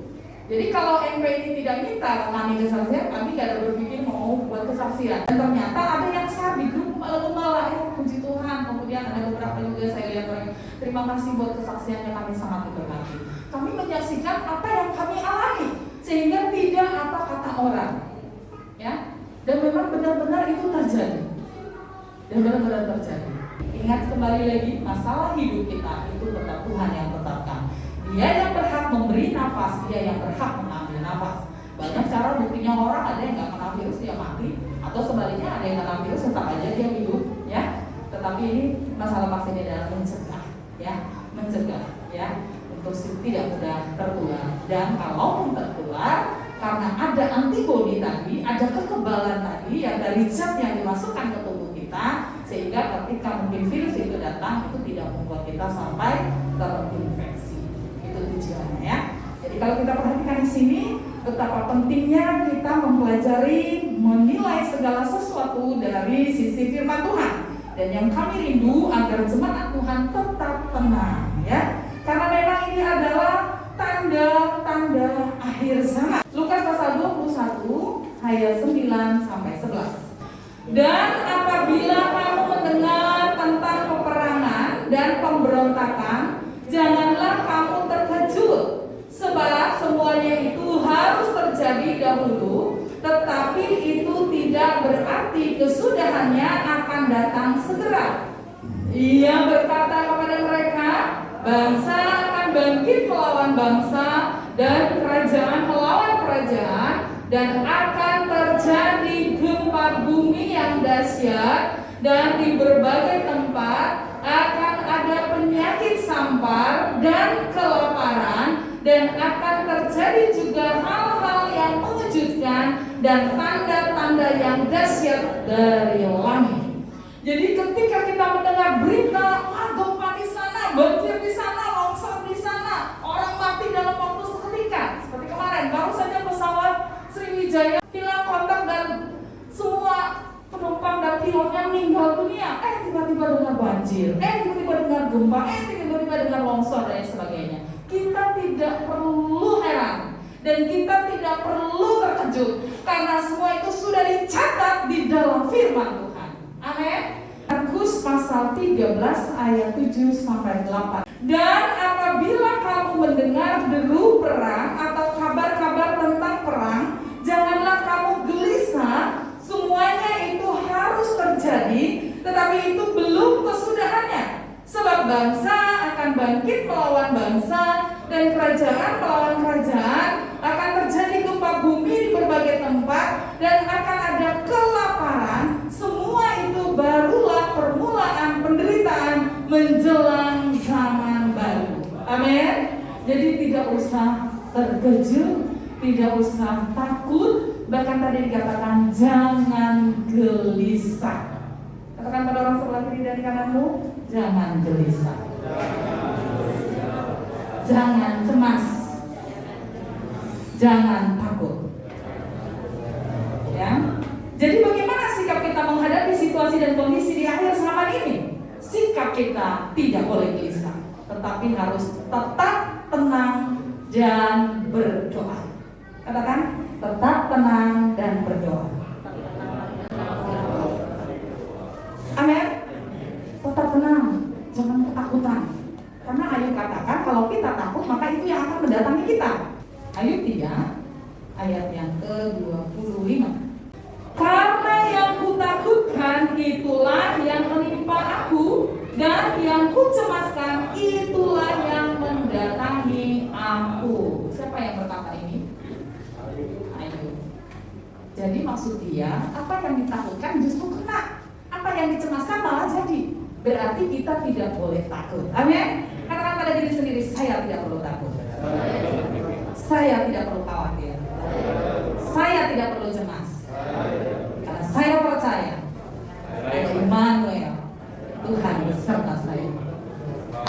Jadi kalau MP ini tidak minta kami kesaksian, kami gak ada berpikir mau buat kesaksian. Dan ternyata ada yang share di grup gembala, puji Tuhan. Kemudian ada beberapa juga saya lihat mereka, terima kasih buat kesaksiannya, kami sangat diberkati. Kami menyaksikan apa yang kami alami, sehingga tidak apa kata orang, ya. Dan memang benar-benar itu terjadi. Dan benar-benar terjadi. Ingat kembali lagi, masalah hidup kita itu tetap Tuhan yang tetapkan. Dia yang berhak memberi nafas, dia yang berhak mengambil nafas. Banyak cara buktinya orang, ada yang nggak kena virus dia mati, atau sebaliknya ada yang kena virus tetap aja dia hidup, ya. Tetapi ini masalah vaksin adalah mencegah, ya, mencegah, ya, untuk tidak mudah tertular. Dan kalaupun tertular, karena ada antibodi tadi, ada kekebalan tadi yang dari zat yang dimasukkan ke tubuh kita, sehingga ketika mungkin virus itu datang, itu tidak membuat kita sampai terinfeksi. Itu tujuannya, ya. Jadi kalau kita perhatikan di sini, betapa pentingnya kita mempelajari, menilai segala sesuatu dari sisi firman Tuhan. Dan yang kami rindu agar jemaat Tuhan tetap tenang, ya. Karena memang ini adalah tanda-tanda akhir zaman. Lukas pasal 21 ayat 9 sampai 11. Dan apabila kamu mendengar tentang peperangan dan pemberontakan, janganlah kamu terkejut, sebab semuanya itu harus terjadi dahulu, tetapi itu tidak berarti kesudahannya akan datang segera. Ia berkata kepada mereka, bangsa akan bangkit melawan bangsa dan kerajaan melawan kerajaan, dan akan terjadi gempa bumi yang dahsyat, dan di berbagai tempat akan ada penyakit sampar dan kelaparan, dan akan terjadi juga hal-hal yang mengejutkan dan tanda-tanda yang dahsyat dari langit. Jadi ketika kita mendengar berita gempa di sana, banjir di sana, longsor di sana, orang mati dalam waktu seketika, seperti kemarin baru saja pesawat Sriwijaya hilang kontak dan semua penumpang dan pilotnya meninggal dunia. Tiba-tiba dengar banjir, tiba-tiba dengar gempa, tiba-tiba dengar longsor dan sebagainya. Kita tidak perlu heran dan kita tidak perlu terkejut, karena semua itu sudah dicatat di dalam firman Tuhan. Amin. Markus pasal 13 ayat 7 sampai 8. Dan apabila kamu mendengar deru perang atau kabar-kabar tentang perang, janganlah kamu gelisah. Semuanya itu harus terjadi, tetapi itu belum kesudahannya. Sebab bangsa akan bangkit melawan bangsa dan kerajaan melawan kerajaan, akan terjadi gempa bumi di berbagai tempat, dan akan ada kelaparan. Semua itu barulah permulaan penderitaan menjelang zaman baru. Amin. Jadi tidak usah terkejut, tidak usah takut, bahkan tadi dikatakan jangan gelisah. Katakan pada orang sebelah kiri dan kananmu, jangan gelisah, jangan cemas, jangan takut. Ya. Jadi bagaimana sikap kita menghadapi situasi dan kondisi di akhir zaman ini? Sikap kita tidak boleh gelisah, tetapi harus tetap tenang dan berdoa. Katakan, tetap tenang dan berdoa. Amin. Tetap tenang, jangan ketakutan. Karena Ayub katakan kalau kita takut maka itu yang akan mendatangi kita. Ayub 3 ayat yang ke-25. Karena yang kutakutkan itulah yang menimpa aku, dan yang kucemaskan itulah yang mendatangi aku. Siapa yang berkata ini? Ayub. Jadi maksud dia, apa yang ditakutkan justru kena. Apa yang dicemaskan malah jadi. Berarti kita tidak boleh takut. Amin. Katakan pada diri sendiri, saya tidak perlu takut. Saya tidak perlu khawatir. Saya tidak perlu cemas. Karena saya percaya ada Immanuel, Tuhan beserta saya.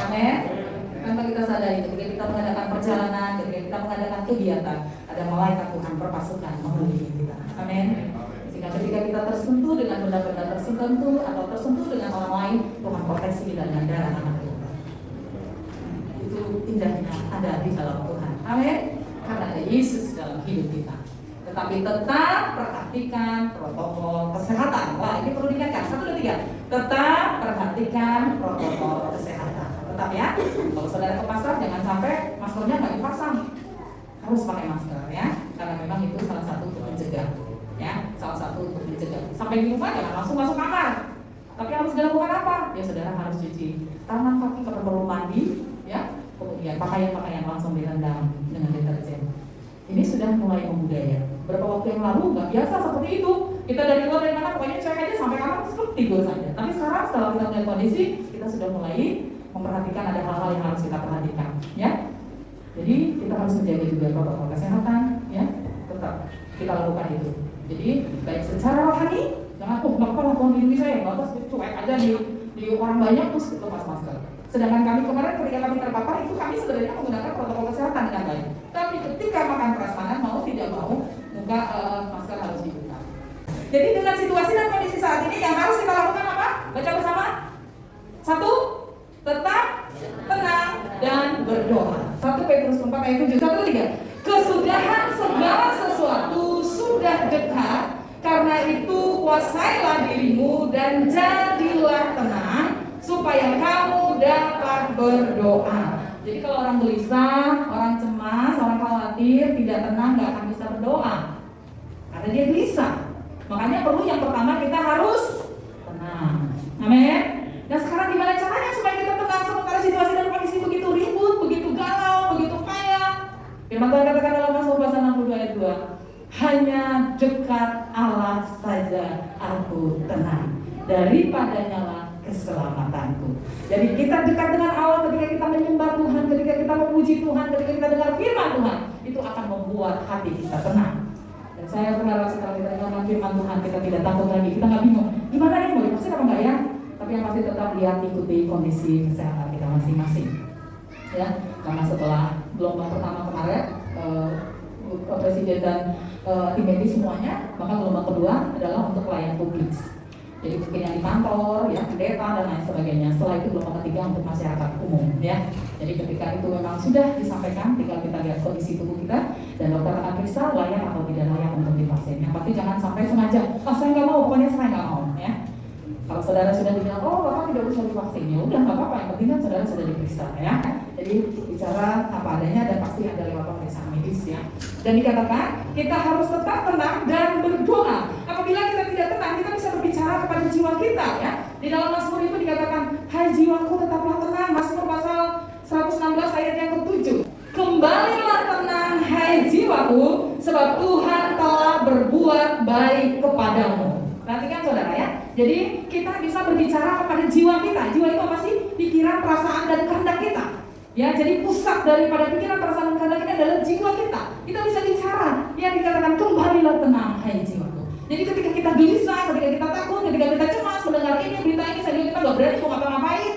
Amin. Tanpa kita sadari, ketika kita mengadakan perjalanan, ketika kita mengadakan kegiatan, ada malaikat Tuhan berpasukan mengelilingi kita. Amin. Sehingga ketika kita tersentuh dengan benda-benda tertentu atau tersentuh dengan orang lain, Tuhan proteksi kita dengan darah anak Tuhan. Itu indahnya ada di dalam Tuhan. Amin. Karena ada Yesus dalam hidup kita. Tetapi tetap perhatikan protokol kesehatan. Wah, ini perlu diingatkan. 1, 2, 3. Tetap perhatikan protokol kesehatan. Tetap ya. Kalau saudara ke pasar, jangan sampai maskernya nggak dipasang. Harus pakai masker ya. Karena memang itu salah satu untuk mencegah. Ya, salah satu untuk mencegah. Sampai di rumah jangan langsung masuk kamar. Tapi harus dilakukan apa? Ya, saudara harus cuci tangan, kaki kalau perlu mandi, ya. Kemudian pakaian-pakaian langsung direndam dengan deterjen. Ini sudah mulai membudaya. Berapa waktu yang lalu nggak biasa seperti itu. Kita dari luar dari mana pokoknya cuek aja sampai kamar terus tidur saja. Tapi sekarang setelah kita melihat kondisi, kita sudah mulai memperhatikan ada hal-hal yang harus kita perhatikan, ya. Jadi kita harus menjaga juga protokol kesehatan, ya. Tetap kita lakukan itu. Jadi baik secara rohani, jangan nggak apa-apa lakukan diri saya, nggak apa cuek aja di orang banyak terus lepas masker. Sedangkan kami kemarin ketika kami terpapar itu kami sebenarnya menggunakan protokol kesehatan dengan baik. Tapi ketika makan prasmanan mau tidak mau muka masker harus dibuka. Jadi dengan situasi dan kondisi saat ini yang harus kita lakukan apa? Baca bersama. 1. Tetap tenang dan berdoa. 1 Petrus 4 ayat 7. 1, 3. Kesudahan segala sesuatu sudah dekat. Karena itu kuasailah dirimu dan jadilah tenang supaya kamu dapat berdoa. Jadi kalau orang gelisah, orang cemas, orang khawatir, tidak tenang, nggak akan bisa berdoa. Karena dia gelisah. Makanya perlu yang pertama kita harus tenang. Amin. Nah sekarang gimana caranya supaya kita tenang sementara situasi dan kondisi begitu ribut, begitu galau, begitu payah? Firman Tuhan katakan dalam Mazmur pasal 62 ayat 2. Hanya dekat Allah saja aku tenang. Daripadanya lah keselamatanku. Jadi kita dekat dengan Allah ketika kita menyembah Tuhan, ketika kita memuji Tuhan, ketika kita dengar firman Tuhan, itu akan membuat hati kita tenang. Dan saya berharap setelah kita dengar firman Tuhan, kita tidak takut lagi, kita nggak bingung, gimana ini mau divaksin apa enggak ya? Tapi yang pasti tetap lihat ikuti kondisi kesehatan kita masing-masing. Ya, karena setelah gelombang pertama kemarin, Presiden dan tim medis semuanya, maka gelombang kedua adalah untuk pelayan publik. Jadi mungkin yang di kantor, ya pendeta dan lain sebagainya. Setelah itu gelombang ketiga untuk masyarakat umum, ya. Jadi ketika itu memang sudah disampaikan, tinggal kita lihat kondisi tubuh kita dan dokter akan periksa layak atau tidak layak untuk divaksin. Yang pasti jangan sampai sengaja, saya nggak mau, pokoknya saya nggak mau, ya. Kalau saudara sudah dibilang, bapak tidak usah divaksin, ya udah nggak apa-apa. Yang penting kan saudara sudah diperiksa, ya. Jadi bicara apa adanya dan pasti ada lewat pemeriksaan medis, ya. Dan dikatakan kita harus tetap tenang dan berdoa. Apabila kita tidak tenang, kita bisa berbicara kepada jiwa kita, ya. Di dalam Mazmur itu dikatakan, hai jiwaku tetaplah tenang. Mazmur pasal 116 ayat yang ke-7. Kembalilah tenang, hai jiwaku, sebab Tuhan telah berbuat baik kepadamu. Perhatikan saudara, ya. Jadi kita bisa berbicara kepada jiwa kita. Jiwa itu apa sih? Pikiran, perasaan, dan kehendak kita. Ya, jadi pusat daripada pikiran, perasaan, dan kehendak kita adalah jiwa kita. Kita bisa bicara. Ya, dikatakan kembalilah tenang, hai jiwaku. Jadi ketika kita gelisah, ketika kita takut, ketika kita cemas mendengar ini, berita ini, saja kita nggak berani mau ngapa-ngapain.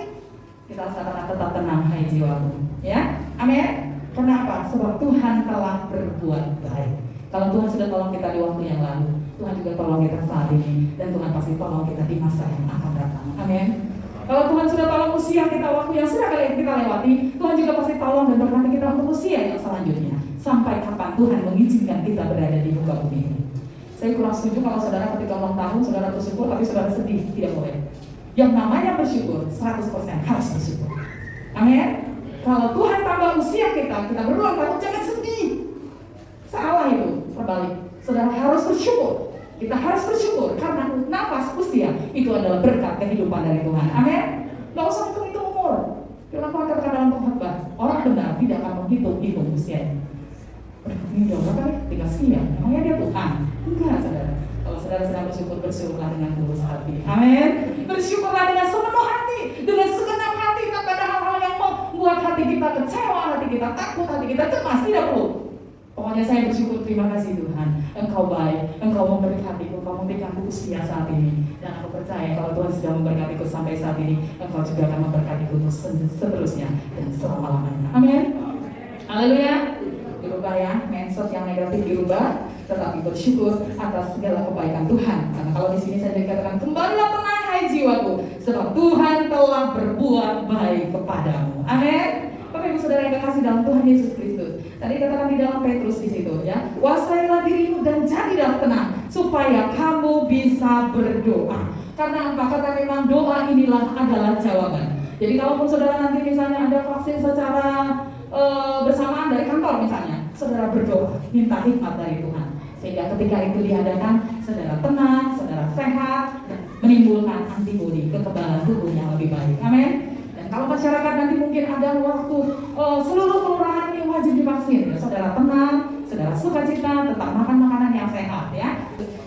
Kita harus katakan tetap tenang, hai jiwaku. Ya, amin. Kenapa? Sebab Tuhan telah berbuat baik. Kalau Tuhan sudah tolong kita di waktu yang lalu, Tuhan juga tolong kita saat ini, dan Tuhan pasti tolong kita di masa yang akan datang. Amin. Kalau Tuhan sudah tolong usia kita waktu yang sudah kita lewati, Tuhan juga pasti tolong dan berkati kita untuk usia yang selanjutnya. Sampai kapan Tuhan mengizinkan kita berada di muka bumi ini. Saya kurang setuju kalau saudara ketika ulang tahun, saudara bersyukur, tapi saudara sedih. Tidak boleh. Yang namanya bersyukur, 100% harus bersyukur. Amin. Kalau Tuhan tambah usia kita berulang tahun, jangan sedih. Salah itu, terbalik. Saudara harus bersyukur. Kita harus bersyukur karena nafas usia itu adalah berkat kehidupan dari Tuhan. Amin. Gak usah hitung-hitung umur. Firman Tuhan katakan dalam pengkhotbah, orang benar tidak akan menghitung-hitung usianya. Ini udah berapa nih? 3 sekian. Emangnya dia Tuhan? Enggak, saudara. Kalau saudara sedang bersyukur, bersyukurlah dengan tulus hati. Amin. Bersyukurlah dengan sepenuh hati, dengan segenap hati, tanpa ada hal-hal yang membuat hati kita kecewa, hati kita takut, hati kita cemas. Tidak perlu. Pokoknya saya bersyukur, terima kasih Tuhan, Engkau baik, Engkau memberkatiku, Engkau memberikanku usia saat ini. Dan aku percaya kalau Tuhan sudah memberkatiku sampai saat ini, Engkau juga akan memberkatiku untuk seterusnya dan selama-lamanya. Amin. Haleluya. Dirubah ya, mindset yang negatif dirubah, tetapi bersyukur atas segala kebaikan Tuhan. Karena kalau di sini saya dikatakan, kembalilah tenang hai jiwaku, sebab Tuhan telah berbuat baik kepadamu. Amin. Bapak Ibu Saudara yang kekasih dalam Tuhan Yesus Kristus. Tadi katakan di dalam Petrus di situ ya, kuasailah dirimu dan jadilah tenang supaya kamu bisa berdoa. Karena apa? Kata memang doa inilah adalah jawaban. Jadi kalaupun saudara nanti misalnya ada vaksin secara bersamaan dari kantor misalnya, saudara berdoa, minta hikmat dari Tuhan. Sehingga ketika itu diadakan, saudara tenang, saudara sehat, dan menimbulkan antibodi, kekebalan tubuh yang lebih baik. Amin. Kalau masyarakat nanti mungkin ada waktu seluruh kelurahan ini wajib divaksin, ya, saudara tenang, saudara sukacita, tetap makan makanan yang sehat ya.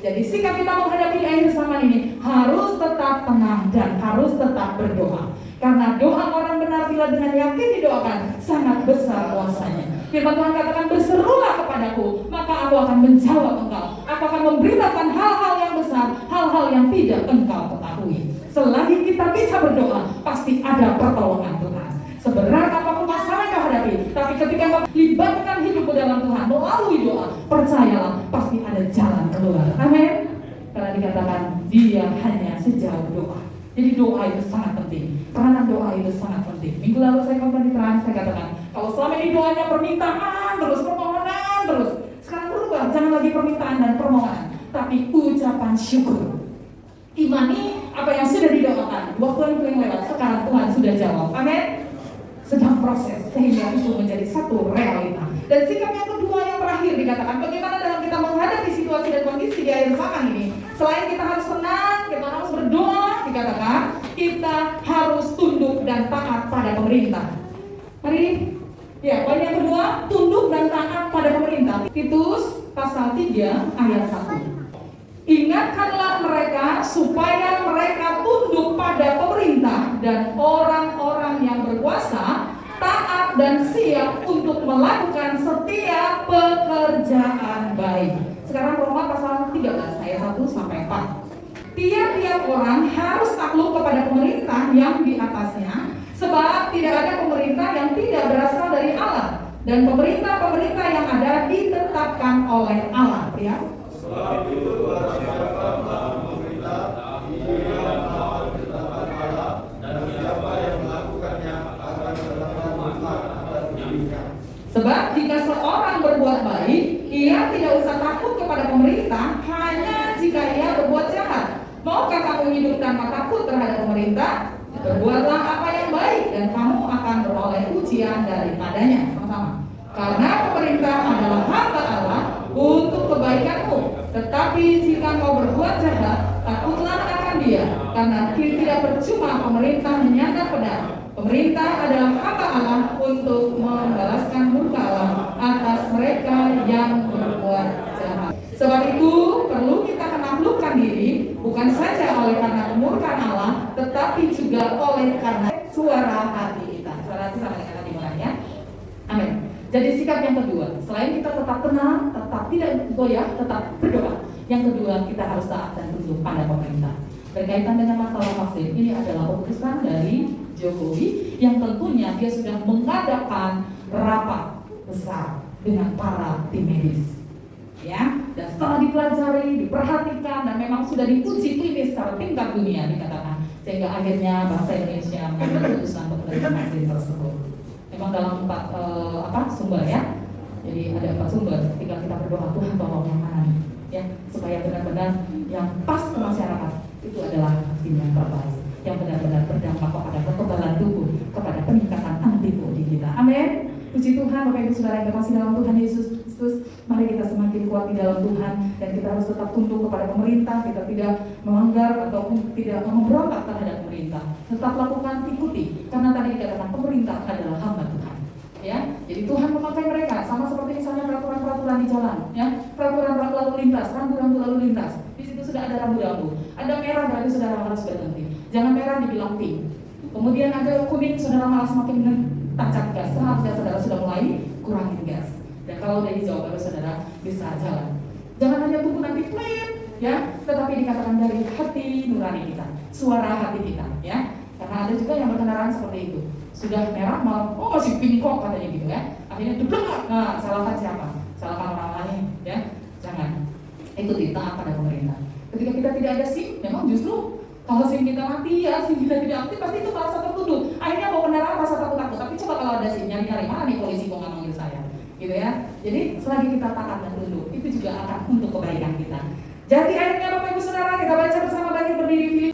Jadi sikap kita menghadapi akhir zaman ini harus tetap tenang dan harus tetap berdoa. Karena doa orang benar bila dengan yakin didoakan sangat besar kuasanya. Firman Tuhan katakan, berserulah kepadaku, maka aku akan menjawab engkau. Aku akan memberitakan hal-hal yang besar, hal-hal yang tidak engkau ketahui. Selagi kita bisa berdoa, pasti ada pertolongan Tuhan. Seberat apapun masalah yang kau hadapi, tapi ketika kau libatkan hidupmu dalam Tuhan melalui doa, percayalah pasti ada jalan keluar. Amin. Karena dikatakan dia hanya sejauh doa. Jadi doa itu sangat penting. Peranan doa itu sangat penting. Minggu lalu saya khotbah di Trans, saya katakan, kalau selama ini doanya permintaan terus, permohonan terus, sekarang berubah, jangan lagi permintaan dan permohonan, tapi ucapan syukur. Imani apa yang sudah didoakan. Waktu yang lewat, sekarang Tuhan sudah jawab. Amin. Sedang proses sehingga itu menjadi satu realita. Dan sikap yang kedua yang terakhir dikatakan, bagaimana dalam kita menghadapi situasi dan kondisi di akhir zaman ini. Selain kita harus tenang, kita harus berdoa, dikatakan kita harus tunduk dan taat pada pemerintah. Mari, ya, poin yang kedua, tunduk dan taat pada pemerintah. Titus pasal 3 ayat 1. Ingatkanlah mereka supaya mereka tunduk pada pemerintah dan orang-orang yang berkuasa, taat dan siap untuk melakukan setiap pekerjaan baik. Sekarang Roma pasal 13 ayat 1 sampai 4. Tiap-tiap orang harus takluk kepada pemerintah yang di atasnya, sebab tidak ada pemerintah yang tidak berasal dari Allah, dan pemerintah-pemerintah yang ada ditetapkan oleh Allah. Ya. Sebab itu barang siapa melawan pemerintah, ia melawan ketetapan Allah, dan siapa yang melakukannya akan mendapat manfaat atas dirinya. Sebab jika seorang berbuat baik, ia tidak usah takut kepada pemerintah, hanya jika ia berbuat jahat. Maukah kamu hidup tanpa takut terhadap pemerintah? Berbuatlah apa yang baik, dan kamu akan beroleh ujian daripadanya. Sama-sama. Karena pemerintah adalah hamba Allah untuk kebaikanmu. Tetapi jika kau berbuat jahat, takutlah akan dia, karena tidak percuma pemerintah menyandang pedang. Pemerintah adalah hamba Allah untuk membalaskan murka Allah atas mereka yang berbuat jahat. Sebab itu perlu kita menaklukkan diri, bukan saja oleh karena kemurkaan Allah, tetapi juga oleh karena suara hati kita. Suara hati sama dengan hati nurani ya. Amin. Jadi sikap yang kedua, selain kita tetap tenang, tetap tidak goyah, tetap berdoa. Yang kedua, kita harus taat dan tunduk pada pemerintah. Berkaitan dengan masalah vaksin, ini adalah keputusan dari Jokowi yang tentunya dia sudah mengadakan rapat besar dengan para tim medis. Ya, dan setelah dipelajari, diperhatikan, dan memang sudah diuji klinis secara tingkat dunia dikatakan, sehingga akhirnya bangsa Indonesia mengambil keputusan untuk menerima vaksin tersebut. Memang dalam 4 sumber ya. Jadi ada 4 sumber. Ketika kita berdoa, Tuhan tolong yang mana nih? Ya, supaya benar-benar yang pas ke masyarakat itu adalah vaksin yang terbaik, yang benar-benar berdampak kepada kekebalan tubuh, kepada peningkatan antibodi kita. Amin. Puji Tuhan, Bapak Ibu Saudara yang terkasih dalam Tuhan Yesus Kristus. Mari kita semakin kuat di dalam Tuhan, dan kita harus tetap tunduk kepada pemerintah. Kita tidak melanggar ataupun tidak memberontak terhadap pemerintah. Tetap lakukan, ikuti, karena tadi dikatakan pemerintah adalah hamba Tuhan. Ya, jadi Tuhan memakai mereka sama seperti misalnya peraturan-peraturan di jalan, ya, peraturan lalu lintas, rambu-rambu lalu lintas. Di situ sudah ada rambu-rambu, ada merah berarti saudara harus berhenti. Jangan merah dibilang pink. Kemudian ada kuning, saudara malah semakin tancap gas. Seharusnya saudara sudah mulai kurangin gas. Dan kalau udah hijau baru saudara bisa jalan. Jangan hanya tunggu nanti flip, ya, tetapi dikatakan dari hati nurani kita, suara hati kita, ya. Karena ada juga yang berkendaraan seperti itu. Sudah merah malah, oh masih pink kok katanya gitu ya. Akhirnya dublek. Nah, salahkan siapa? Salahkan orang lain, ya. Jangan. Ikuti taat pada pemerintah. Ketika kita tidak ada SIM, memang justru kalau SIM kita mati, ya SIM kita tidak aktif, pasti itu merasa tertuduh. Akhirnya bawa kendaraan merasa takut-takut. Tapi coba kalau ada SIM, nyari-nyari mana nih polisi kok nggak manggil saya, gitu ya. Jadi selagi kita taat dan tunduk, itu juga akan untuk kebaikan kita. Jadi ayatnya Bapak Ibu Saudara, kita baca bersama bagi berdiri.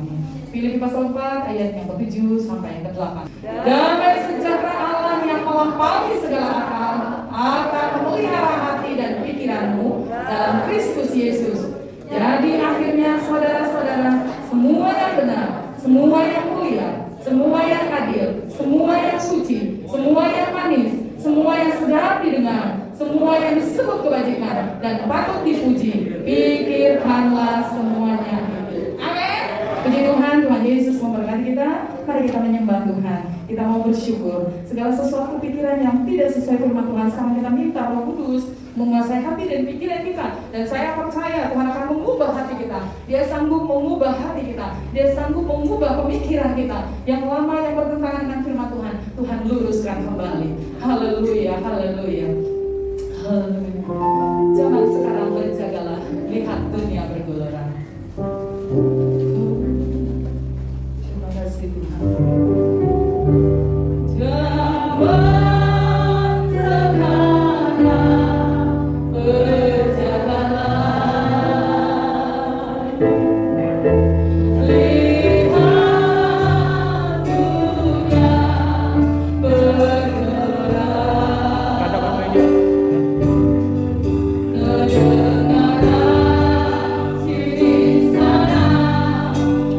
Filipi pasal 4 ayat yang ke-7 sampai yang ke-8. Damai sejahtera Allah yang melampaui segala akal akan memelihara hati dan pikiranmu dalam Kristus Yesus. Jadi akhirnya saudara-saudara, semua yang benar, semua yang mulia, semua yang adil, semua yang suci, semua yang manis, semua yang sedap didengar, semua yang disebut kebajikan dan patut dipuji, pikirkanlah semuanya itu. Amin. Puji Tuhan, Tuhan Yesus memberkati kita. Mari kita menyembah Tuhan. Kita mau bersyukur. Segala sesuatu pikiran yang tidak sesuai firman Tuhan, sekarang kita minta Roh Kudus menguasai hati dan pikiran kita. Dan saya percaya Tuhan akan mengubah hati kita. Dia sanggup mengubah hati kita. Dia sanggup mengubah pemikiran kita yang lama yang bertentangan dengan firman Tuhan. Tuhan luruskan kembali. Haleluya, haleluya, haleluya. Jangan sekarang berjagalah, lihat dunia bergelora. Terima kasih Tuhan. Jangan sekarang berjagalah, lihat dunia bergelora. Kedengaran sini sana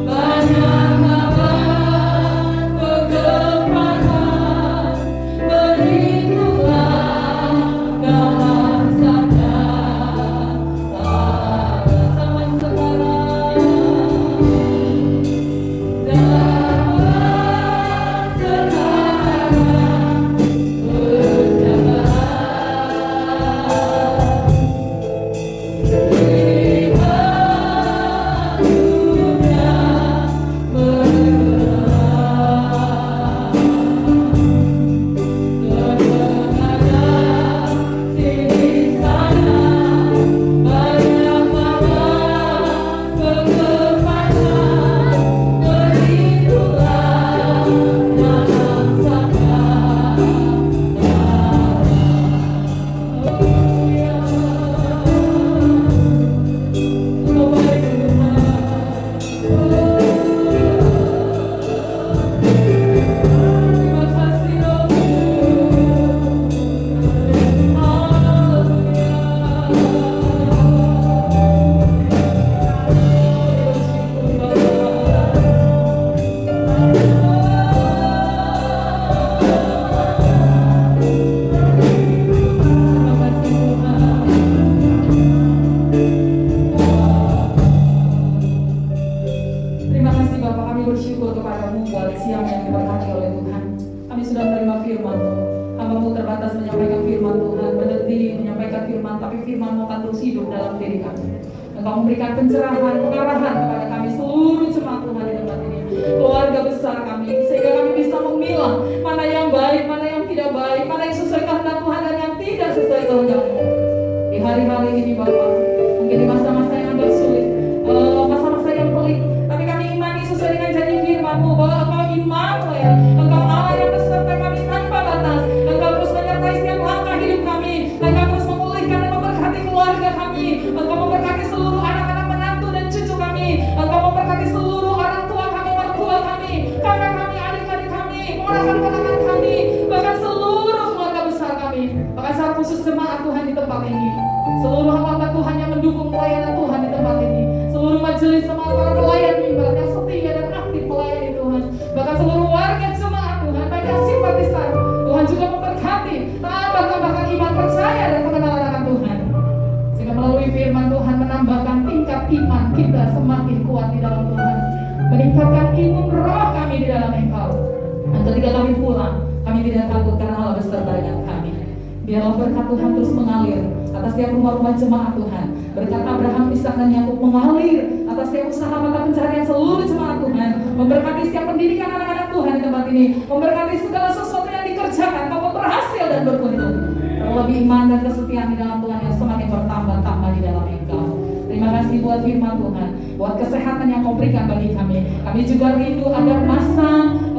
banyak kabar bergempar, berlindunglah dalam sabda zaman sekarang. Zaman sekarang berjagalah. Terima kasih Bapak, kami bersyukur kepadamu buat siang yang diberkati oleh Tuhan. Kami sudah menerima firman-Mu. Hamba-Mu terbatas menyampaikan firman Tuhan, berdiri menyampaikan firman, tapi firman-Mu akan terus hidup dalam diri kami. Engkau memberikan pencerahan, pengarahan kepada kami seluruh jemaat Tuhan di tempat ini, keluarga besar kami, sehingga kami bisa memilah mana yang baik, mana yang tidak baik, mana yang sesuai kehendak Tuhan dan yang tidak sesuai kehendak-Mu. Di hari-hari ini Bapak, mungkin di masa-masa yang agak sulit, masa-masa yang pelik, tapi kami imani sesuai dengan janji firman-Mu bahwa Engkau Immanuel, Engkau Allah yang beserta kami tanpa batas. Engkau terus menyertai setiap langkah hidup kami. Engkau terus memulihkan dan memberkati keluarga kami. Engkau memberkati seluruh anak-anak menantu dan cucu kami. Engkau memberkati seluruh orang tua kami, mertua kami, kakak kami, adik-adik kami, ponakan-ponakan kami, bahkan seluruh keluarga besar kami. Bahkan secara khusus jemaat Tuhan di tempat ini, seluruh hamba Tuhan yang mendukung pelayanan Tuhan di tempat ini, seluruh majelis semangat para pelayan mimbar yang setia dan aktif melayani Tuhan, bahkan seluruh warga jemaat Tuhan, baik yang simpatisan, Tuhan juga memberkati, tambahkan iman percaya dan pengenalan akan Tuhan, sehingga melalui firman Tuhan menambahkan tingkat iman kita semakin kuat di dalam Tuhan. meningkatkan imun roh kami di dalam Engkau. Dan ketika kami pulang, kami tidak takut karena Allah beserta dengan kami. Biarlah berkat Tuhan terus mengalir atas setiap rumah-rumah jemaat Tuhan. Berkat Abraham, Ishak dan Yakub mengalir atas setiap usaha mata pencaharian seluruh jemaat Tuhan. Memberkati setiap pendidikan anak-anak Tuhan di tempat ini. Memberkati segala sesuatu yang dikerjakan, bahwa berhasil dan beruntung. Lebih iman dan kesetiaan di dalam Tuhan yang semakin bertambah-tambah di dalam Engkau. Terima kasih buat firman Tuhan, buat kesehatan yang Kau berikan bagi kami. Kami juga rindu agar masa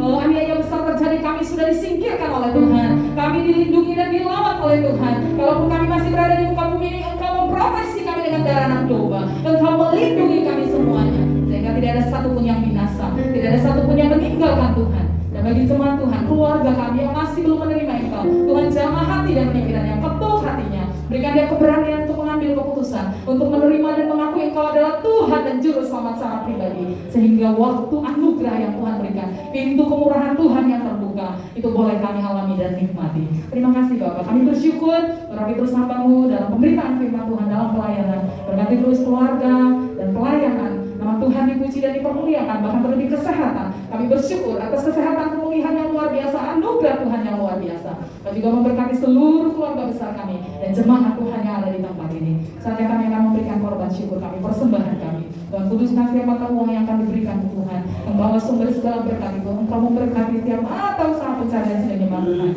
aniaya besar terjadi, kami sudah disingkirkan oleh Tuhan. Kami dilindungi dan dilawan oleh Tuhan. Kalaupun kami masih berada di muka bumi ini, Engkau memproteksi kami dengan darah anak domba. Engkau melindungi kami semuanya, sehingga tidak ada satupun yang binasa, tidak ada satupun yang meninggalkan Tuhan. Dan bagi jemaat Tuhan, keluarga kami yang masih belum menerima Engkau, Tuhan jamah hati dan pemikiran yang ketuk hatinya. Berikan dia keberanian untuk mengambil keputusan, untuk menerima dan mengakui Engkau adalah Tuhan dan Juru Selamat secara pribadi. Sehingga waktu anugerah yang Tuhan berikan, pintu kemurahan Tuhan yang terbuka, itu boleh kami alami dan nikmati. Terima kasih Bapak, kami bersyukur. Berkati terus hamba-Mu dalam pemberitaan firman Tuhan, dalam pelayanan. Berkati terus keluarga dan pelayanan. Nama Tuhan dipuji dan dipermuliakan, bahkan terlebih kesehatan. Kami bersyukur atas kesehatan pemulihan yang luar biasa, anugerah Tuhan yang luar biasa. Kami juga memberkati seluruh keluarga besar kami dan jemaat Tuhan yang ada di tempat ini. Saatnya kami akan memberikan korban syukur kami, persembahan kami. Tuhan kuduskan setiap mata uang yang akan diberikan ke Tuhan. Membawa sumber segala berkat itu. Engkau memberkati setiap mata usaha pencarian sedang jemaat Tuhan.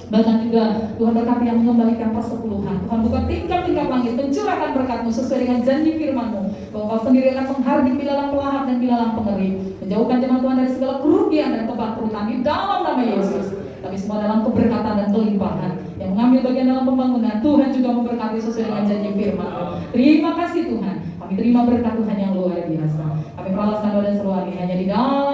Bahkan juga Tuhan berkati yang mengembalikan persepuluhan. Tuhan buka tingkap-tingkap langit, mencurahkan berkat-Mu sesuai dengan janji firman-Mu, bahwa Kau sendiri akan menghardik bilalang pelahap dan bilalang pengering, menjauhkan jemaat Tuhan dari segala kerugian dan kebangkrutan di dalam nama Yesus. Tapi semua dalam keberkatan dan kelimpahan. Yang mengambil bagian dalam pembangunan, Tuhan juga memberkati sesuai dengan janji firman-Mu. Terima kasih Tuhan. Kami terima berkat Tuhan yang luar biasa. Kami perhalaskan doa dan seruan ini hanya di dalam